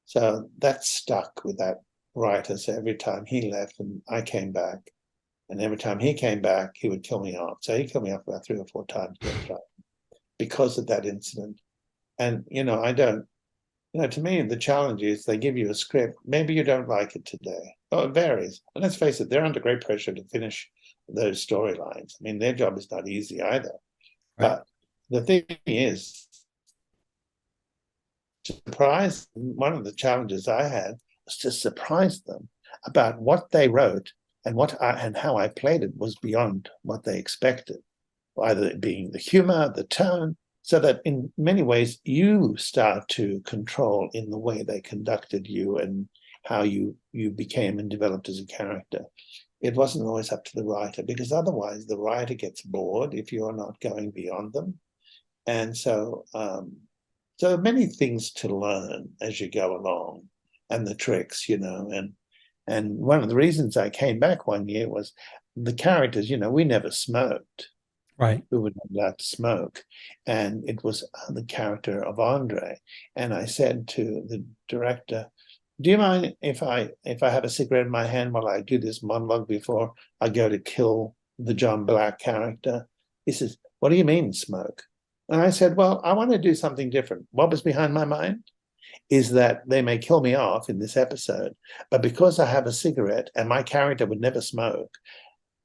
so that stuck with that writer. So every time he left and I came back, and every time he came back, he would kill me off. So he killed me off about 3 or 4 times because of that incident. And, you know, I don't To me, the challenge is they give you a script. Maybe you don't like it today. Oh, it varies. And let's face it, they're under great pressure to finish those storylines. I mean, their job is not easy either. Right. But the thing is, to surprise, one of the challenges I had was to surprise them about what they wrote, and and how I played it was beyond what they expected, either it being the humor, the tone, so that in many ways you start to control in the way they conducted you and how you became and developed as a character. It wasn't always up to the writer, because otherwise the writer gets bored if you're not going beyond them. And so so many things to learn as you go along, and the tricks, and one of the reasons I came back one year was the characters, we never smoked. Right. We were not allowed to smoke. And it was the character of Andre. And I said to the director, do you mind if I have a cigarette in my hand while I do this monologue before I go to kill the John Black character? He says, what do you mean smoke? And I said, well, I want to do something different. What was behind my mind is that they may kill me off in this episode, but because I have a cigarette and my character would never smoke,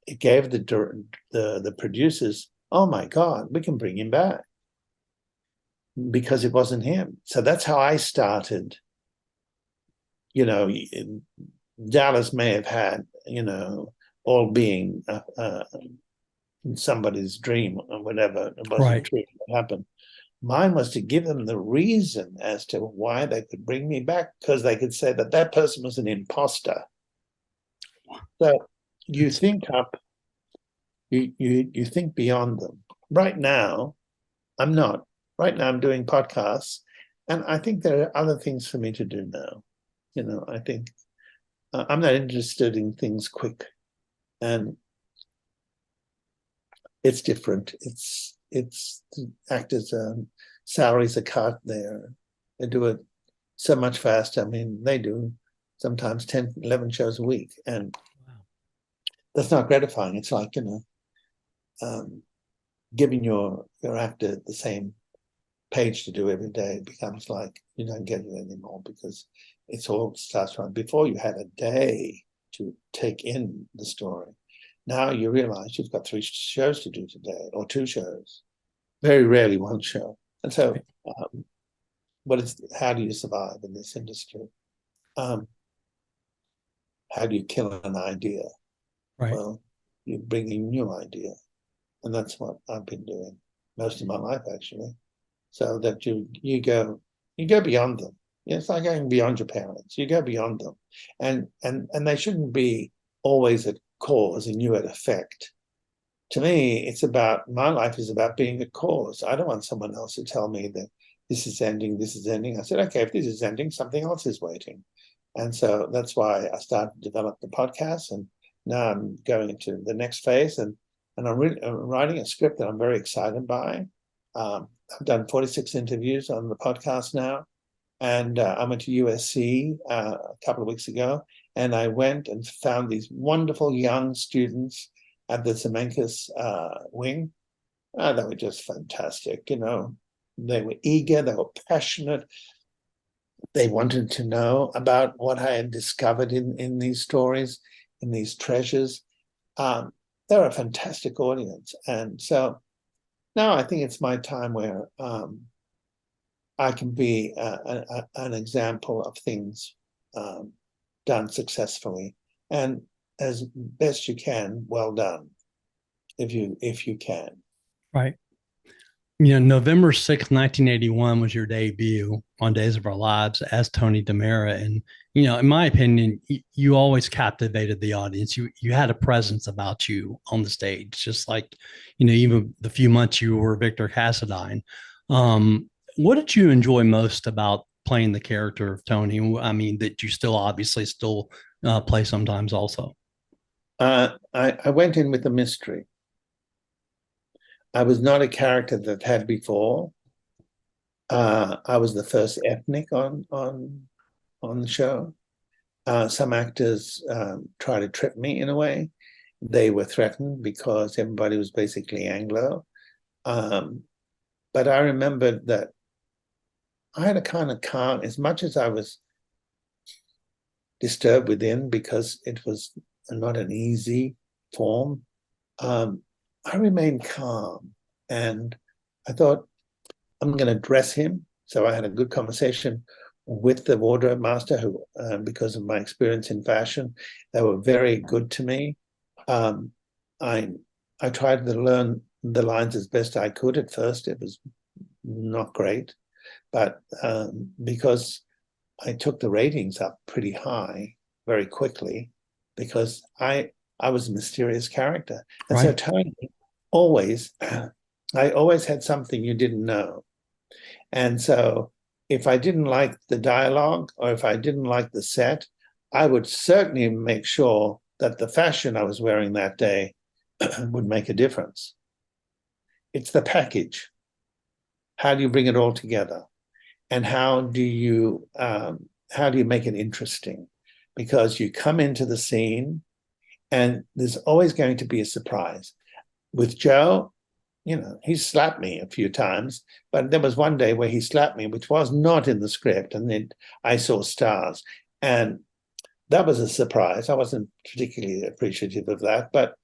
it gave the producers, oh my God, we can bring him back, because it wasn't him. So that's how I started. Dallas may have had, all being somebody's dream or whatever. It wasn't Right. true what happened. Mine was to give them the reason as to why they could bring me back, because they could say that that person was an imposter. So you think up, you think beyond them. Right now, I'm not. Right now, I'm doing podcasts, and I think there are other things for me to do now. I think I'm not interested in things quick, and it's different. It's the actors' salaries are cut there. They do it so much faster. I mean, they do sometimes 10, 11 shows a week, and that's not gratifying. It's like, giving your actor the same page to do every day becomes like you don't get it anymore, because it's all starts from before. You had a day to take in the story. Now you realize you've got 3 shows to do today, or 2 shows, very rarely 1 show. And so how do you survive in this industry? How do you kill an idea? Right. Well, you bring a new idea, and that's what I've been doing most of my life, actually. So that you go beyond them. It's like going beyond your parents. You go beyond them, and they shouldn't be always at cause and you at effect. To me, my life is about being a cause. I don't want someone else to tell me that this is ending, this is ending. I said, okay, if this is ending, something else is waiting. And so that's why I started to develop the podcast, and now I'm going into the next phase, and I'm writing a script that I'm very excited by. I've done 46 interviews on the podcast now, and I went to USC a couple of weeks ago, and I went and found these wonderful young students at the Zemeckis wing. They were just fantastic. They were eager, they were passionate. They wanted to know about what I had discovered in these stories, in these treasures. They're a fantastic audience. And so now I think it's my time where I can be an example of things done successfully, and as best you can, well done, if you can. Right. November 6th, 1981 was your debut on Days of Our Lives as Tony DiMera. And, in my opinion, you always captivated the audience. You had a presence about you on the stage, just like, even the few months you were Victor Cassadine. What did you enjoy most about playing the character of Tony? I mean, that you obviously still play sometimes also. I went in with a mystery. I was not a character that had before. I was the first ethnic on the show. Some actors tried to trip me in a way. They were threatened because everybody was basically Anglo. But I remembered that I had a kind of calm, as much as I was disturbed within because it was not an easy form. I remained calm, and I thought, I'm going to dress him. So I had a good conversation with the wardrobe master, who, because of my experience in fashion, they were very good to me. Um, I I tried to learn the lines as best I could. At first, it was not great, but because I took the ratings up pretty high very quickly, because I was a mysterious character, and so Right. Tony always, I always had something you didn't know. And so if I didn't like the dialogue or if I didn't like the set, I would certainly make sure that the fashion I was wearing that day would make a difference. It's the package. How do you bring it all together? And how do you make it interesting? Because you come into the scene and there's always going to be a surprise. With Joe, he slapped me a few times, but there was one day where he slapped me, which was not in the script, and then I saw stars. And that was a surprise. I wasn't particularly appreciative of that, but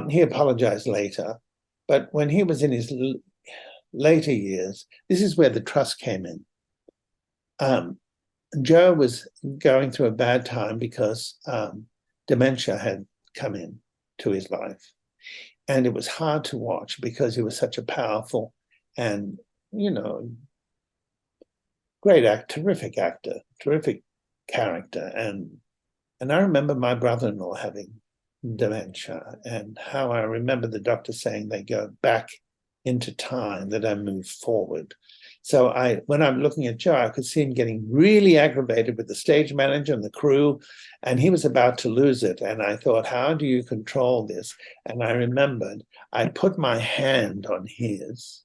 he apologized later. But when he was in his later years, this is where the trust came in. Joe was going through a bad time because dementia had come in to his life. And it was hard to watch because he was such a powerful and, great actor, terrific character. And I remember my brother-in-law having dementia, and how I remember the doctor saying they go back into time, that I move forward. So when I'm looking at Joe, I could see him getting really aggravated with the stage manager and the crew, and he was about to lose it. And I thought, how do you control this? And I remembered I put my hand on his,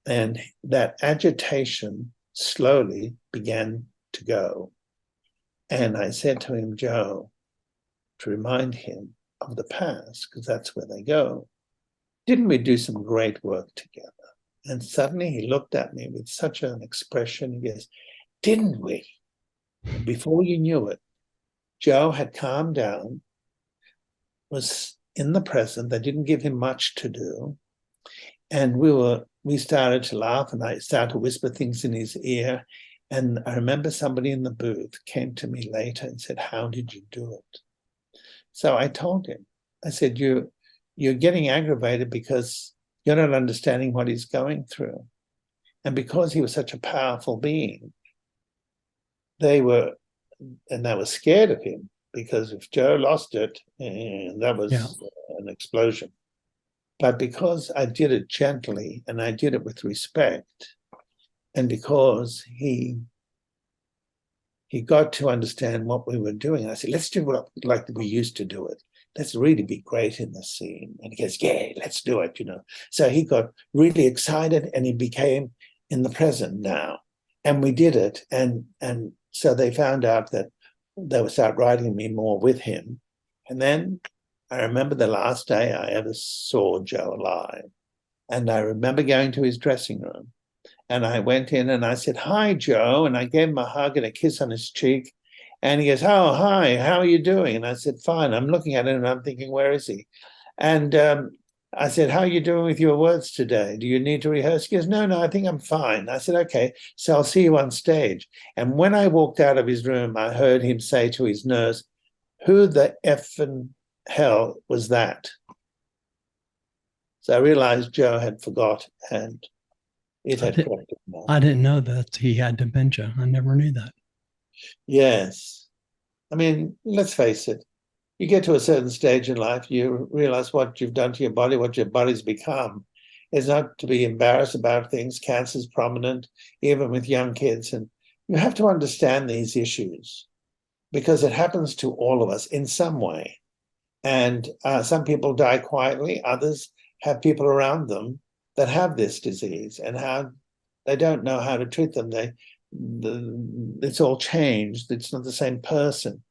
and that agitation slowly began to go. And I said to him, Joe, to remind him of the past, because that's where they go, didn't we do some great work together? And suddenly he looked at me with such an expression. He goes, didn't we? And before you knew it, Joe had calmed down, was in the present. They didn't give him much to do. And we started to laugh, and I started to whisper things in his ear. And I remember somebody in the booth came to me later and said, how did you do it? So I told him, I said, you're getting aggravated because you're not understanding what he's going through. And because he was such a powerful being, they were scared of him, because if Joe lost it, that was an explosion. But because I did it gently and I did it with respect, and because he got to understand what we were doing, I said, let's do it like we used to do it. Let's really be great in the scene. And he goes, yeah, let's do it, So he got really excited, and he became in the present now. And we did it. And so they found out that they would start writing me more with him. And then I remember the last day I ever saw Joe alive. And I remember going to his dressing room. And I went in and I said, hi, Joe. And I gave him a hug and a kiss on his cheek. And he goes, oh, hi, how are you doing? And I said, fine. I'm looking at him and I'm thinking, where is he? And I said, how are you doing with your words today? Do you need to rehearse? He goes, no, I think I'm fine. I said, okay, so I'll see you on stage. And when I walked out of his room, I heard him say to his nurse, who the effing hell was that? So I realized Joe had forgot, and it had corrected him. I didn't know that he had dementia. I never knew that. Yes. I mean, let's face it. You get to a certain stage in life, you realize what you've done to your body, what your body's become. It's not to be embarrassed about things. Cancer's prominent, even with young kids. And you have to understand these issues, because it happens to all of us in some way. And some people die quietly. Others have people around them that have this disease, and how they don't know how to treat them. It's all changed. It's not the same person.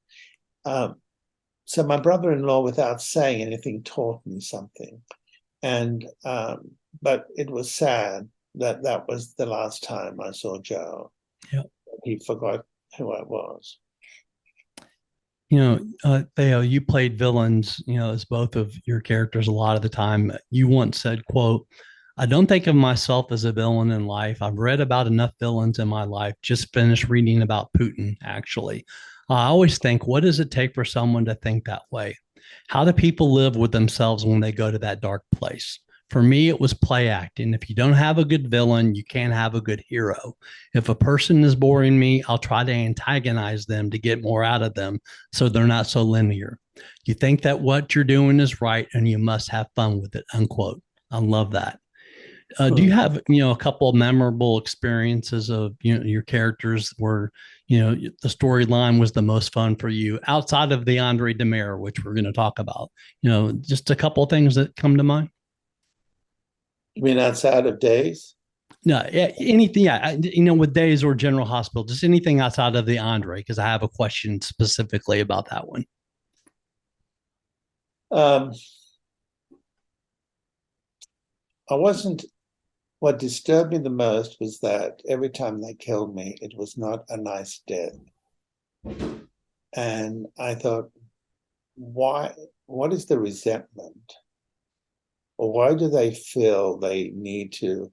So my brother-in-law, without saying anything, taught me something. And but it was sad That was the last time I saw Joe. Yeah. He forgot who I was. Thaao, you played villains, as both of your characters a lot of the time. You once said, quote, "I don't think of myself as a villain in life. I've read about enough villains in my life. Just finished reading about Putin, actually. I always think, what does it take for someone to think that way? How do people live with themselves when they go to that dark place? For me, it was play acting. If you don't have a good villain, you can't have a good hero. If a person is boring me, I'll try to antagonize them to get more out of them so they're not so linear. You think that what you're doing is right and you must have fun with it," unquote. I love that. Do you have, a couple of memorable experiences of, your characters where, the storyline was the most fun for you outside of the Andre DiMera, which we're going to talk about, just a couple of things that come to mind? You mean outside of Days? No, yeah, anything, yeah, with Days or General Hospital, just anything outside of the Andre, because I have a question specifically about that one. Um, I wasn't. What disturbed me the most was that every time they killed me, it was not a nice death. And I thought, why? What is the resentment? Or why do they feel they need to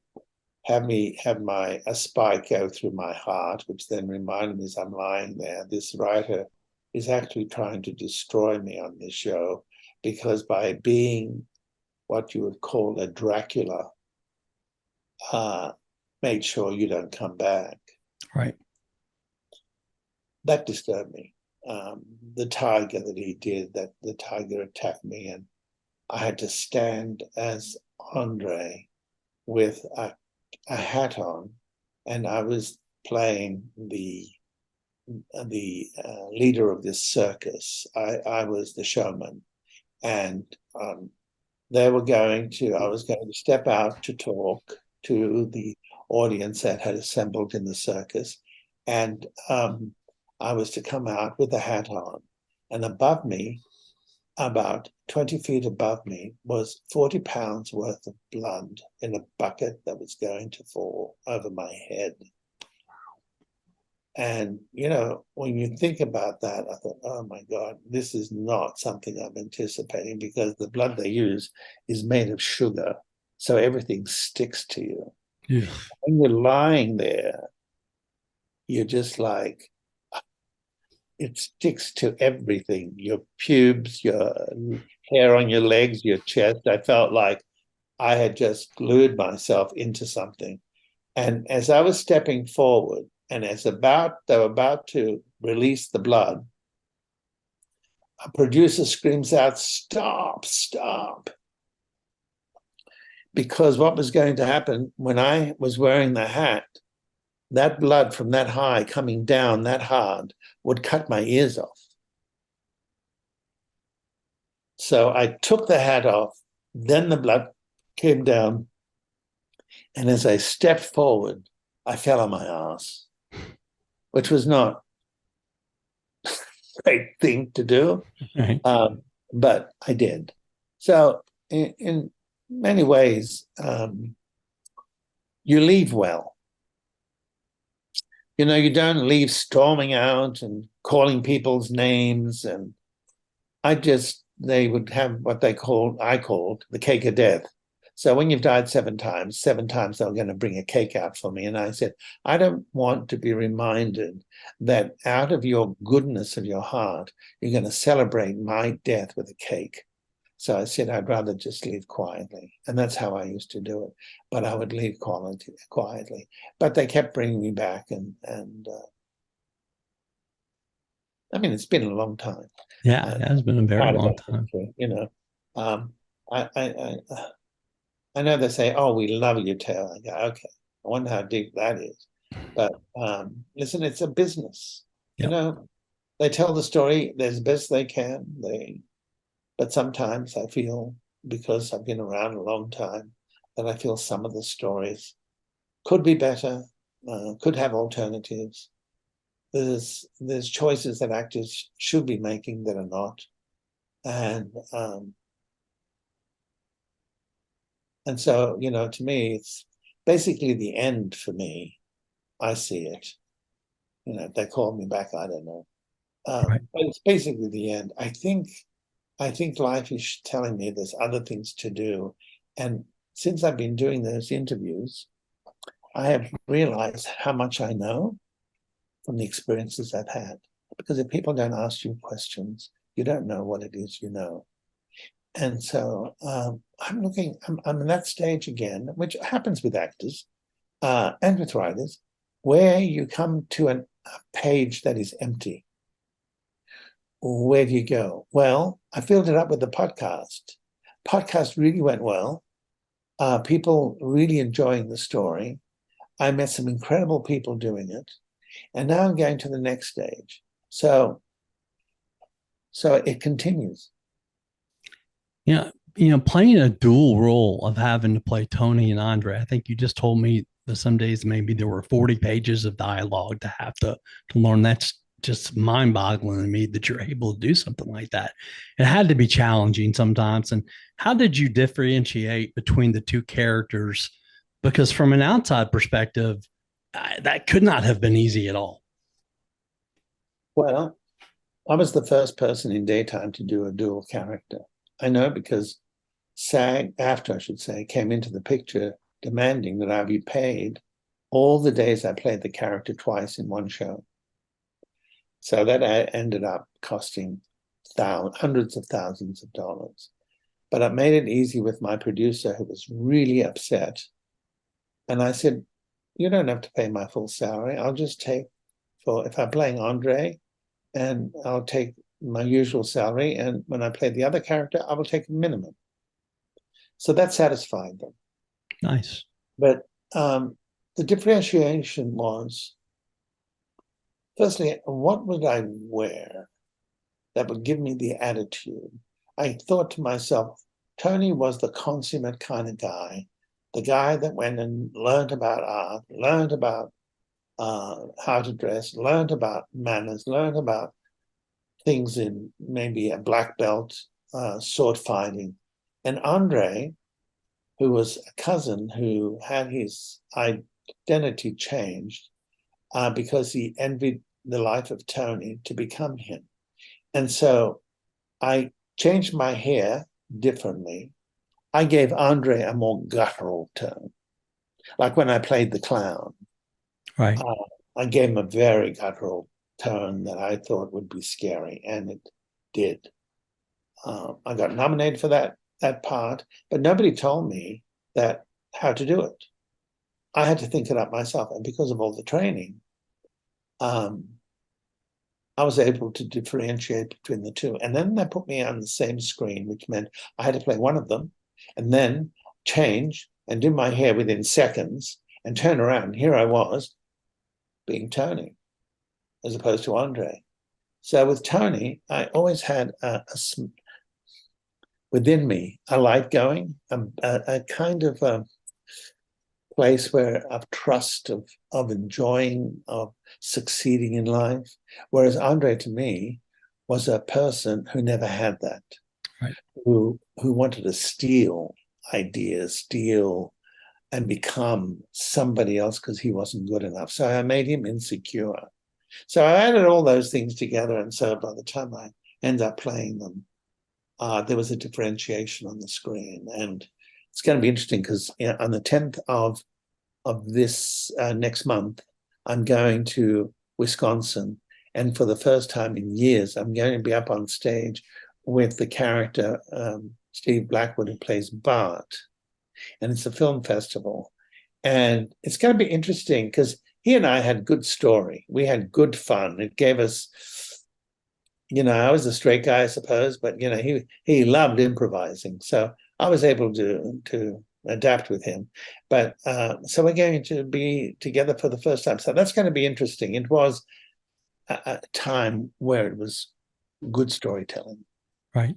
have me have a spike go through my heart, which then reminded me as I'm lying there, this writer is actually trying to destroy me on this show, because by being what you would call a Dracula, made sure you don't come back. Right. That disturbed me. The tiger that he did, that the tiger attacked me, and I had to stand as Andre with a hat on, and I was playing the leader of this circus. I was the showman, and I was going to step out to talk to the audience that had assembled in the circus, and I was to come out with the hat on, and above me, about 20 feet above me, was 40 pounds worth of blood in a bucket that was going to fall over my head. And, when you think about that, I thought, oh my God, this is not something I'm anticipating, because the blood they use is made of sugar. So everything sticks to you. Yeah. When you're lying there, you're just like, it sticks to everything, your pubes, your hair on your legs, your chest. I felt like I had just glued myself into something. And as I was stepping forward, and they were about to release the blood, a producer screams out, "Stop, stop." Because what was going to happen when I was wearing the hat, that blood from that high coming down that hard would cut my ears off. So I took the hat off, then the blood came down, and as I stepped forward, I fell on my ass, which was not a great thing to do, Right. but I did. So in many ways, you leave well. You don't leave storming out and calling people's names. And they would have what I called the cake of death. So when you've died 7 times they were going to bring a cake out for me. And I said, I don't want to be reminded that out of your goodness of your heart, you're going to celebrate my death with a cake. So I said, I'd rather just leave quietly. And that's how I used to do it. But I would leave quietly. But they kept bringing me back. And I mean, it's been a long time. Yeah, it has been a very long time. I know they say, "Oh, we love you, Thaao." I go, okay. I wonder how deep that is. But listen, it's a business. Yep. They tell the story as best they can. But sometimes I feel, because I've been around a long time, that I feel some of the stories could be better, could have alternatives. There's choices that actors should be making that are not, and so to me, basically the end for me. I see it. If they call me back, I don't know. Right. But it's basically the end. I think life is telling me there's other things to do. And since I've been doing those interviews, I have realized how much I know from the experiences I've had. Because if people don't ask you questions, you don't know what it is you know. And so I'm in that stage again, which happens with actors and with writers, where you come to a page that is empty. Where do you go? Well, I filled it up with the podcast. Podcast really went well. People really enjoying the story. I met some incredible people doing it. And now I'm going to the next stage. So it continues. Yeah. Playing a dual role of having to play Tony and Andre. I think you just told me that some days maybe there were 40 pages of dialogue to have to learn. That's just mind boggling to me that you're able to do something like that. It had to be challenging sometimes. And how did you differentiate between the two characters? Because from an outside perspective, that could not have been easy at all. Well, I was the first person in daytime to do a dual character. I know because SAG-AFTRA, I should say, came into the picture demanding that I be paid all the days I played the character twice in one show. So that ended up costing hundreds of thousands of dollars. But I made it easy with my producer, who was really upset. And I said, you don't have to pay my full salary. I'll just take if I'm playing Andre, and I'll take my usual salary. And when I play the other character, I will take a minimum. So that satisfied them. Nice. But the differentiation was, firstly, what would I wear that would give me the attitude? I thought to myself, Tony was the consummate kind of guy, the guy that went and learned about art, learned about how to dress, learned about manners, learned about things in maybe a black belt, sword fighting. And Andre, who was a cousin who had his identity changed because he envied the life of Tony to become him. And so I changed my hair differently. I gave Andre a more guttural tone. Like when I played the clown, Right. I gave him a very guttural tone that I thought would be scary, and it did. I got nominated for that part, but nobody told me how to do it. I had to think it up myself, and because of all the training, I was able to differentiate between the two. And then they put me on the same screen, which meant I had to play one of them and then change and do my hair within seconds and turn around. Here I was being Tony as opposed to Andre. So with Tony, I always had within me a light going, a kind of place where of trust, of enjoying, of succeeding in life. Whereas Andre, to me, was a person who never had that, right, who wanted to steal ideas, steal and become somebody else because he wasn't good enough. So I made him insecure. So I added all those things together, and so by the time I end up playing them, there was a differentiation on the screen. And it's going to be interesting because on the 10th of this next month, I'm going to Wisconsin. And for the first time in years, I'm going to be up on stage with the character Steve Blackwood, who plays Bart. And it's a film festival. And it's going to be interesting because he and I had good story. We had good fun. It gave us, I was a straight guy, I suppose, but, he loved improvising. So I was able to adapt with him. But so we're going to be together for the first time. So that's going to be interesting. It was a time where it was good storytelling. Right.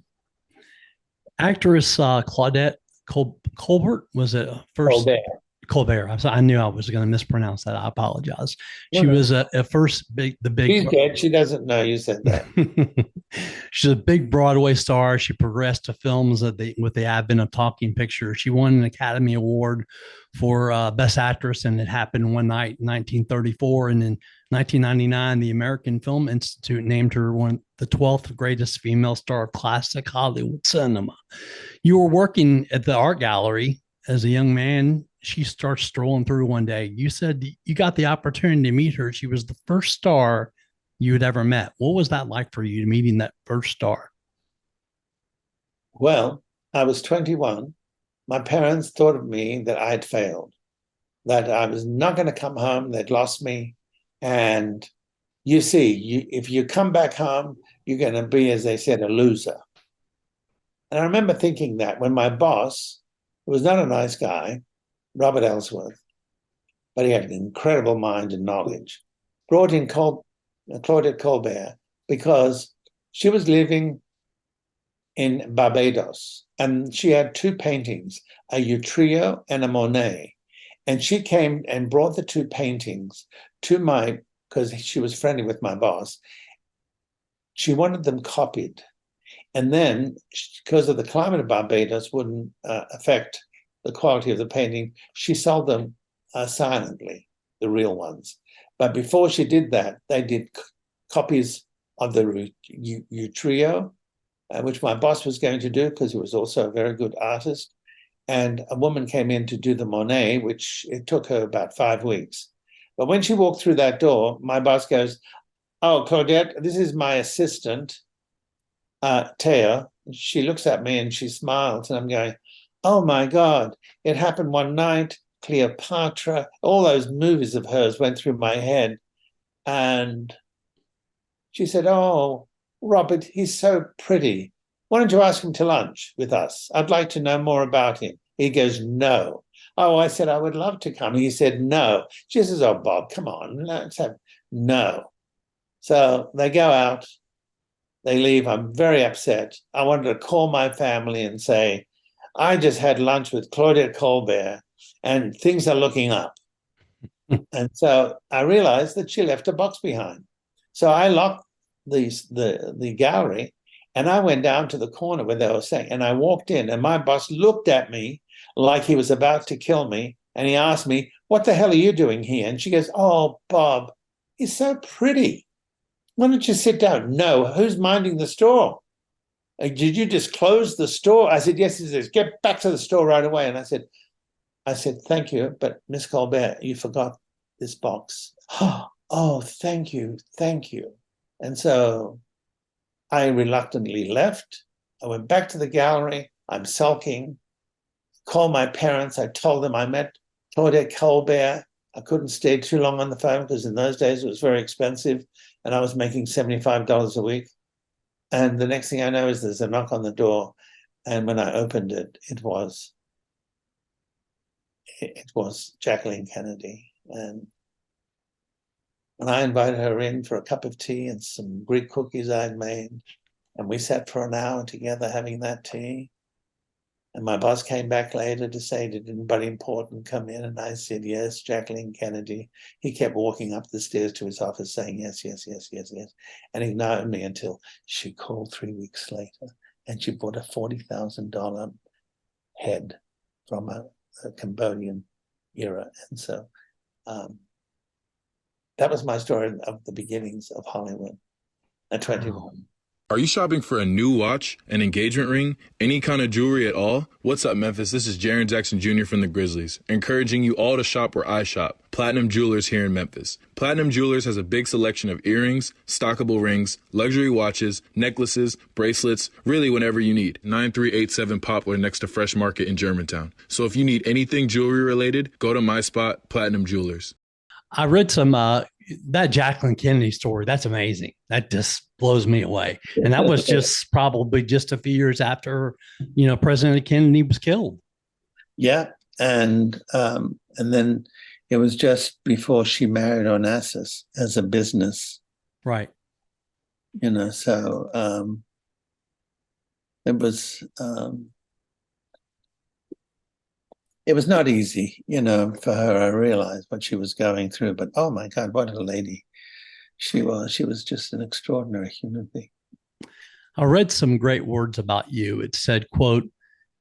Actress Claudette Colbert was it first? Colbert. I knew I was going to mispronounce that. I apologize. No, She no. was at first the big. She's dead. She doesn't know you said that. She's a big Broadway star. She progressed to films with the advent of talking pictures. She won an Academy Award for Best Actress, and it happened one night in 1934. And in 1999, the American Film Institute named her the 12th greatest female star of classic Hollywood cinema. You were working at the art gallery as a young man. She starts strolling through one day. You said you got the opportunity to meet her. She was the first star you had ever met. What was that like for you, meeting that first star? Well, I was 21. My parents thought of me that I had failed, that I was not going to come home. They'd lost me. And you see, if you come back home, you're going to be, as they said, a loser. And I remember thinking that when my boss, who was not a nice guy, Robert Ellsworth, but he had an incredible mind and knowledge, brought in Claudette Colbert because she was living in Barbados and she had two paintings, a Utrillo and a Monet. And she came and brought the two paintings to because she was friendly with my boss. She wanted them copied. And then, because of the climate of Barbados wouldn't affect the quality of the painting, she sold them silently, the real ones. But before she did that, they did copies of the Utrillo, which my boss was going to do because he was also a very good artist. And a woman came in to do the Monet, which it took her about 5 weeks. But when she walked through that door, my boss goes, "Oh, Claudette, this is my assistant, Thaao." She looks at me and she smiles, and I'm going, "Oh my God, it happened one night. Cleopatra, all those movies of hers went through my head." And she said, "Oh, Robert, he's so pretty. Why don't you ask him to lunch with us? I'd like to know more about him." He goes, "No." Oh, I said, "I would love to come." He said, "No." She says, "Oh, Bob, come on. Let's have no." So they go out, they leave. I'm very upset. I wanted to call my family and say, "I just had lunch with Claudette Colbert and things are looking up." And so I realized that she left a box behind. So I locked the gallery and I went down to the corner where they were saying, and I walked in and my boss looked at me like he was about to kill me. And he asked me, "What the hell are you doing here?" And she goes, "Oh, Bob, he's so pretty. Why don't you sit down?" "No." "Who's minding the store?" "Did you just close the store?" I said, "Yes." He says, "Get back to the store right away." And I said, "Thank you, but Miss Colbert, you forgot this box." "Oh, thank you, thank you." And so I reluctantly left. I went back to the gallery. I'm sulking. Called my parents. I told them I met Claudette Colbert. I couldn't stay too long on the phone because in those days it was very expensive and I was making $75 a week. And the next thing I know is there's a knock on the door. And when I opened it, it was Jacqueline Kennedy. And I invited her in for a cup of tea and some Greek cookies I'd made. And we sat for an hour together having that tea. And my boss came back later to say, "Did anybody important come in?" And I said, "Yes, Jacqueline Kennedy." He kept walking up the stairs to his office saying, "Yes, yes, yes, yes, yes." And ignored me until she called 3 weeks later and she bought a $40,000 head from a Cambodian era. And so that was my story of the beginnings of Hollywood at 21. Are you shopping for a new watch, an engagement ring, any kind of jewelry at all? What's up, Memphis? This is Jaren Jackson Jr. from the Grizzlies, encouraging you all to shop where I shop, Platinum Jewelers here in Memphis. Platinum Jewelers has a big selection of earrings, stockable rings, luxury watches, necklaces, bracelets, really whenever you need. 9387 Poplar next to Fresh Market in Germantown. So if you need anything jewelry related, go to my spot, Platinum Jewelers. I read some that Jacqueline Kennedy story. That's amazing. That just blows me away. And that was just probably just a few years after, President Kennedy was killed. Yeah, and then it was just before she married Onassis as a business, right? So it was It was not easy, for her. I realized what she was going through, but oh my God, what a lady she was. She was just an extraordinary human being. I read some great words about you. It said, quote,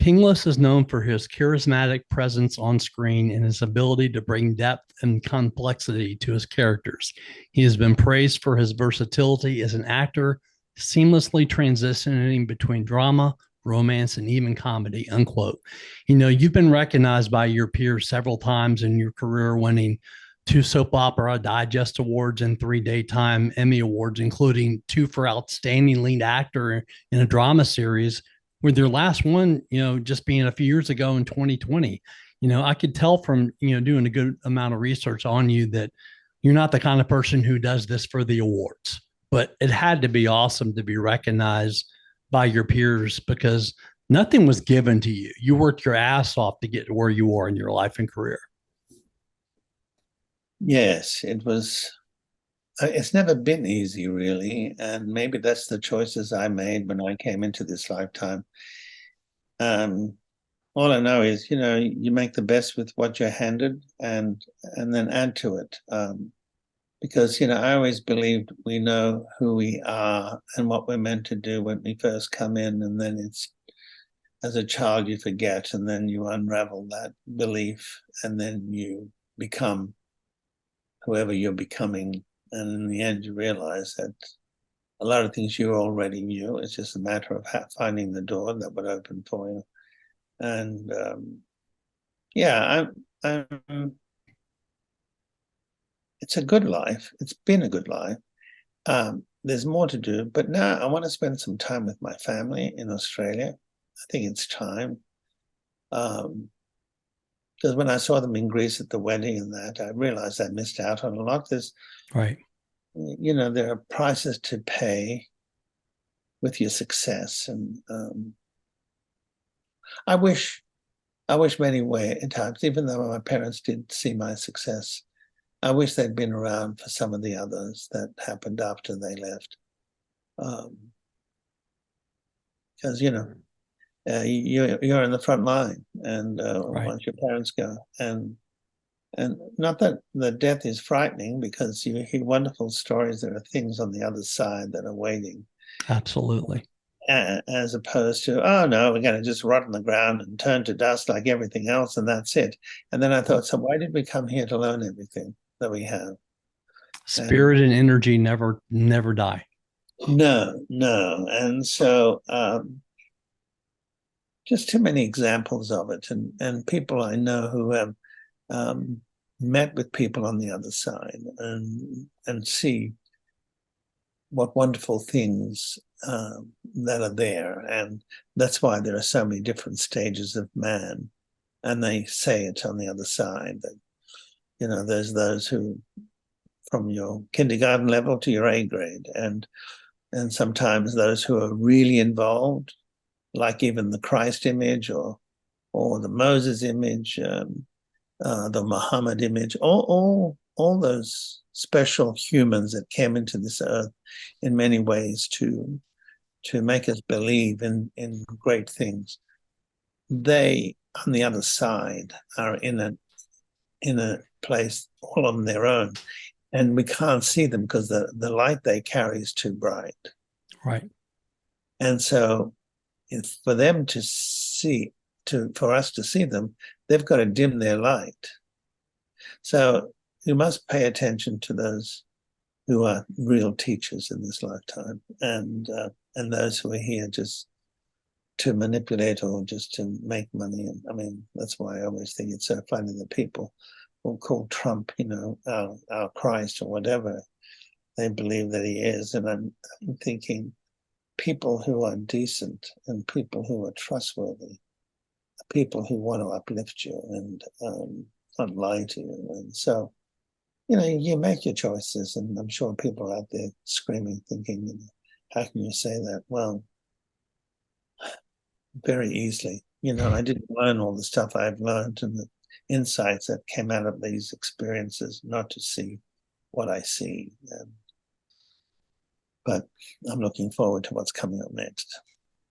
Penghlis is known for his charismatic presence on screen and his ability to bring depth and complexity to his characters. He has been praised for his versatility as an actor, seamlessly transitioning between drama, romance, and even comedy, unquote. You've been recognized by your peers several times in your career, winning 2 Soap Opera Digest Awards and 3 Daytime Emmy Awards, including 2 for Outstanding Lead Actor in a Drama Series, with your last one, just being a few years ago in 2020. I could tell from, doing a good amount of research on you that you're not the kind of person who does this for the awards, but it had to be awesome to be recognized by your peers because nothing was given to you. You worked your ass off to get to where you are in your life and career. Yes, it was. It's never been easy, really, and maybe that's the choices I made when I came into this lifetime. All I know is, you make the best with what you're handed, and then add to it. Because I always believed we know who we are and what we're meant to do when we first come in, and then it's as a child you forget, and then you unravel that belief, and then you become whoever you're becoming. And in the end, you realize that a lot of things you already knew. It's just a matter of finding the door that would open for you. And yeah, it's a good life. It's been a good life. There's more to do, but now I want to spend some time with my family in Australia. I think it's time. Because when I saw them in Greece at the wedding and that, I realized I missed out on a lot. There's, right. There are prices to pay with your success, and I wish many times, even though my parents did see my success, I wish they'd been around for some of the others that happened after they left, because you're in the front line, and Right. once your parents go, and not that the death is frightening, because you hear wonderful stories. There are things on the other side that are waiting. Absolutely. As opposed to, oh no, we're going to just rot on the ground and turn to dust like everything else, and that's it. And then I thought, so why did we come here to learn everything that we have? Spirit and energy never die. No. And so just too many examples of it, and people I know who have met with people on the other side and see what wonderful things that are there. And that's why there are so many different stages of man. And they say it on the other side that, there's those who, from your kindergarten level to your A grade, and sometimes those who are really involved, like even the Christ image or the Moses image, the Muhammad image, all those special humans that came into this earth in many ways to make us believe in great things. They, on the other side, are in a place all on their own, and we can't see them because the light they carry is too bright. Right. And so, for them to see, for us to see them, they've got to dim their light. So you must pay attention to those who are real teachers in this lifetime, and those who are here just to manipulate or just to make money. And I mean, that's why I always think it's so funny that people will call Trump, our Christ or whatever they believe that he is. And I'm thinking, people who are decent and people who are trustworthy, people who want to uplift you and not lie to you. And so, you make your choices, and I'm sure people are out there screaming, thinking, how can you say that? Well, very easily. I didn't learn all the stuff I've learned and the insights that came out of these experiences, not to see what I see. But I'm looking forward to what's coming up next.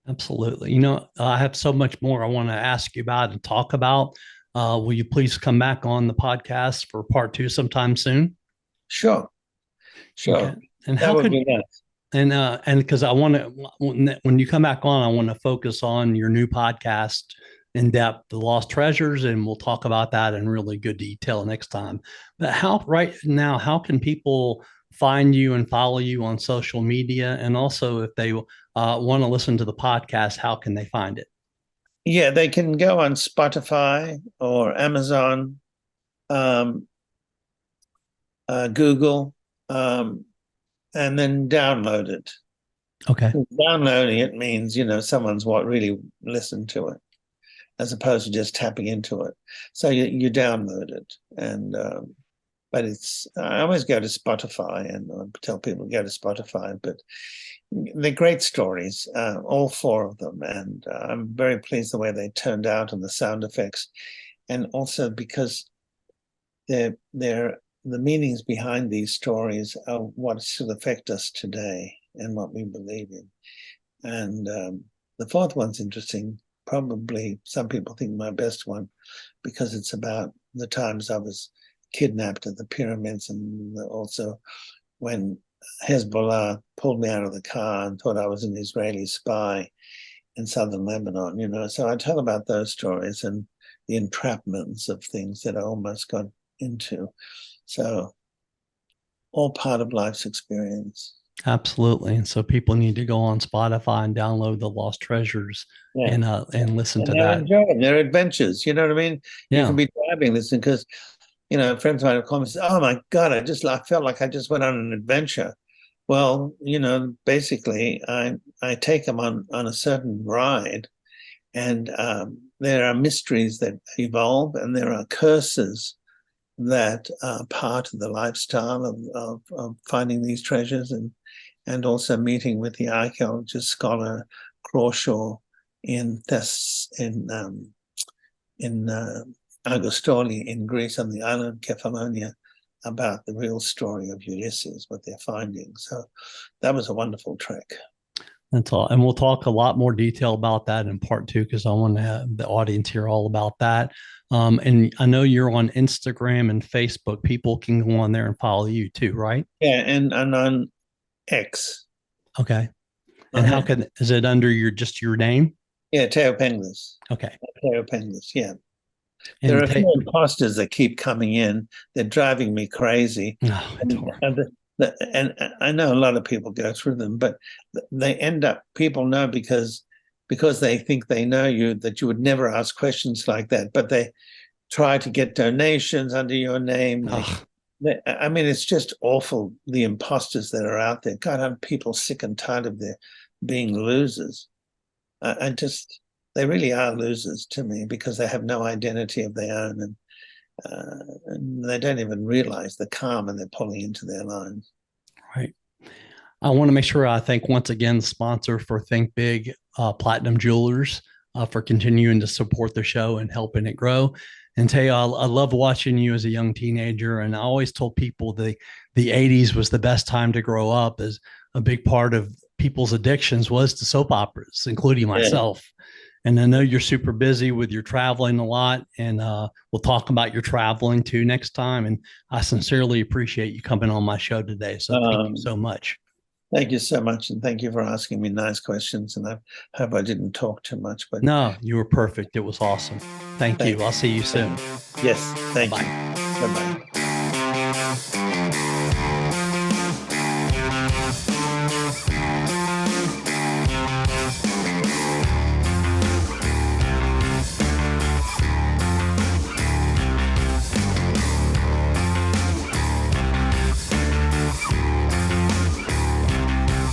Absolutely. I have so much more I want to ask you about and talk about. Will you please come back on the podcast for part 2 sometime soon? Sure. Okay. And That how would could be nice. and because I want to, when you come back on, I want to focus on your new podcast in depth, the lost treasures, and we'll talk about that in really good detail next time. But right now, how can people find you and follow you on social media? And also, if they want to listen to the podcast, how can they find it? Yeah, they can go on Spotify or Amazon, Google, and then download it. Okay. Downloading it means, someone's really listened to it, as opposed to just tapping into it. So you download it, and but I always go to Spotify and tell people to go to Spotify. But they're great stories, all 4 of them, and I'm very pleased the way they turned out and the sound effects, and also because they're the meanings behind these stories are what should affect us today and what we believe in. And the 4th one's interesting. Probably some people think my best one, because it's about the times I was kidnapped at the pyramids, and also when Hezbollah pulled me out of the car and thought I was an Israeli spy in southern Lebanon, So I tell about those stories and the entrapments of things that I almost got into. So all part of life's experience. Absolutely. And so people need to go on Spotify and download the Lost Treasures and listen to that. Enjoy it. They're adventures. You know what I mean? Yeah. You can be driving, listening, because friends might have called me and said, "Oh my God, I felt like I just went on an adventure." Well, basically I take them on a certain ride, and there are mysteries that evolve, and there are curses that are part of the lifestyle of finding these treasures, and also meeting with the archaeologist scholar Crawshaw in Agostoli in Greece, on the island of Kefalonia, about the real story of Ulysses, what they're finding. So that was a wonderful trek. That's all. And we'll talk a lot more detail about that in part 2, because I want to have the audience hear all about that. And I know you're on Instagram and Facebook. People can go on there and follow you too, right? Yeah, and on X. Okay. And is it under just your name? Yeah, Thaao Penghlis. Okay. Thaao Penghlis, yeah. And there are a few imposters that keep coming in. They're driving me crazy. Oh, it's horrible. And I know a lot of people go through them, but they end up, people know because they think they know you, that you would never ask questions like that, but they try to get donations under your name. I mean, it's just awful, the imposters that are out there. God, I'm people sick and tired of their being losers. They really are losers to me, because they have no identity of their own, and they don't even realize the karma they're pulling into their lives. Right. I want to make sure I thank once again the sponsor for Think Big, Platinum Jewelers, for continuing to support the show and helping it grow. And Thaao, I love watching you as a young teenager, and I always told people the 80s was the best time to grow up, as a big part of people's addictions was to soap operas, including myself. Yeah. And I know you're super busy with your traveling a lot, and we'll talk about your traveling too next time. And I sincerely appreciate you coming on my show today. So thank you so much. Thank you so much. And thank you for asking me nice questions. And I hope I didn't talk too much. But no, you were perfect. It was awesome. Thank you. I'll see you soon. Yes. Thank you. Bye-bye.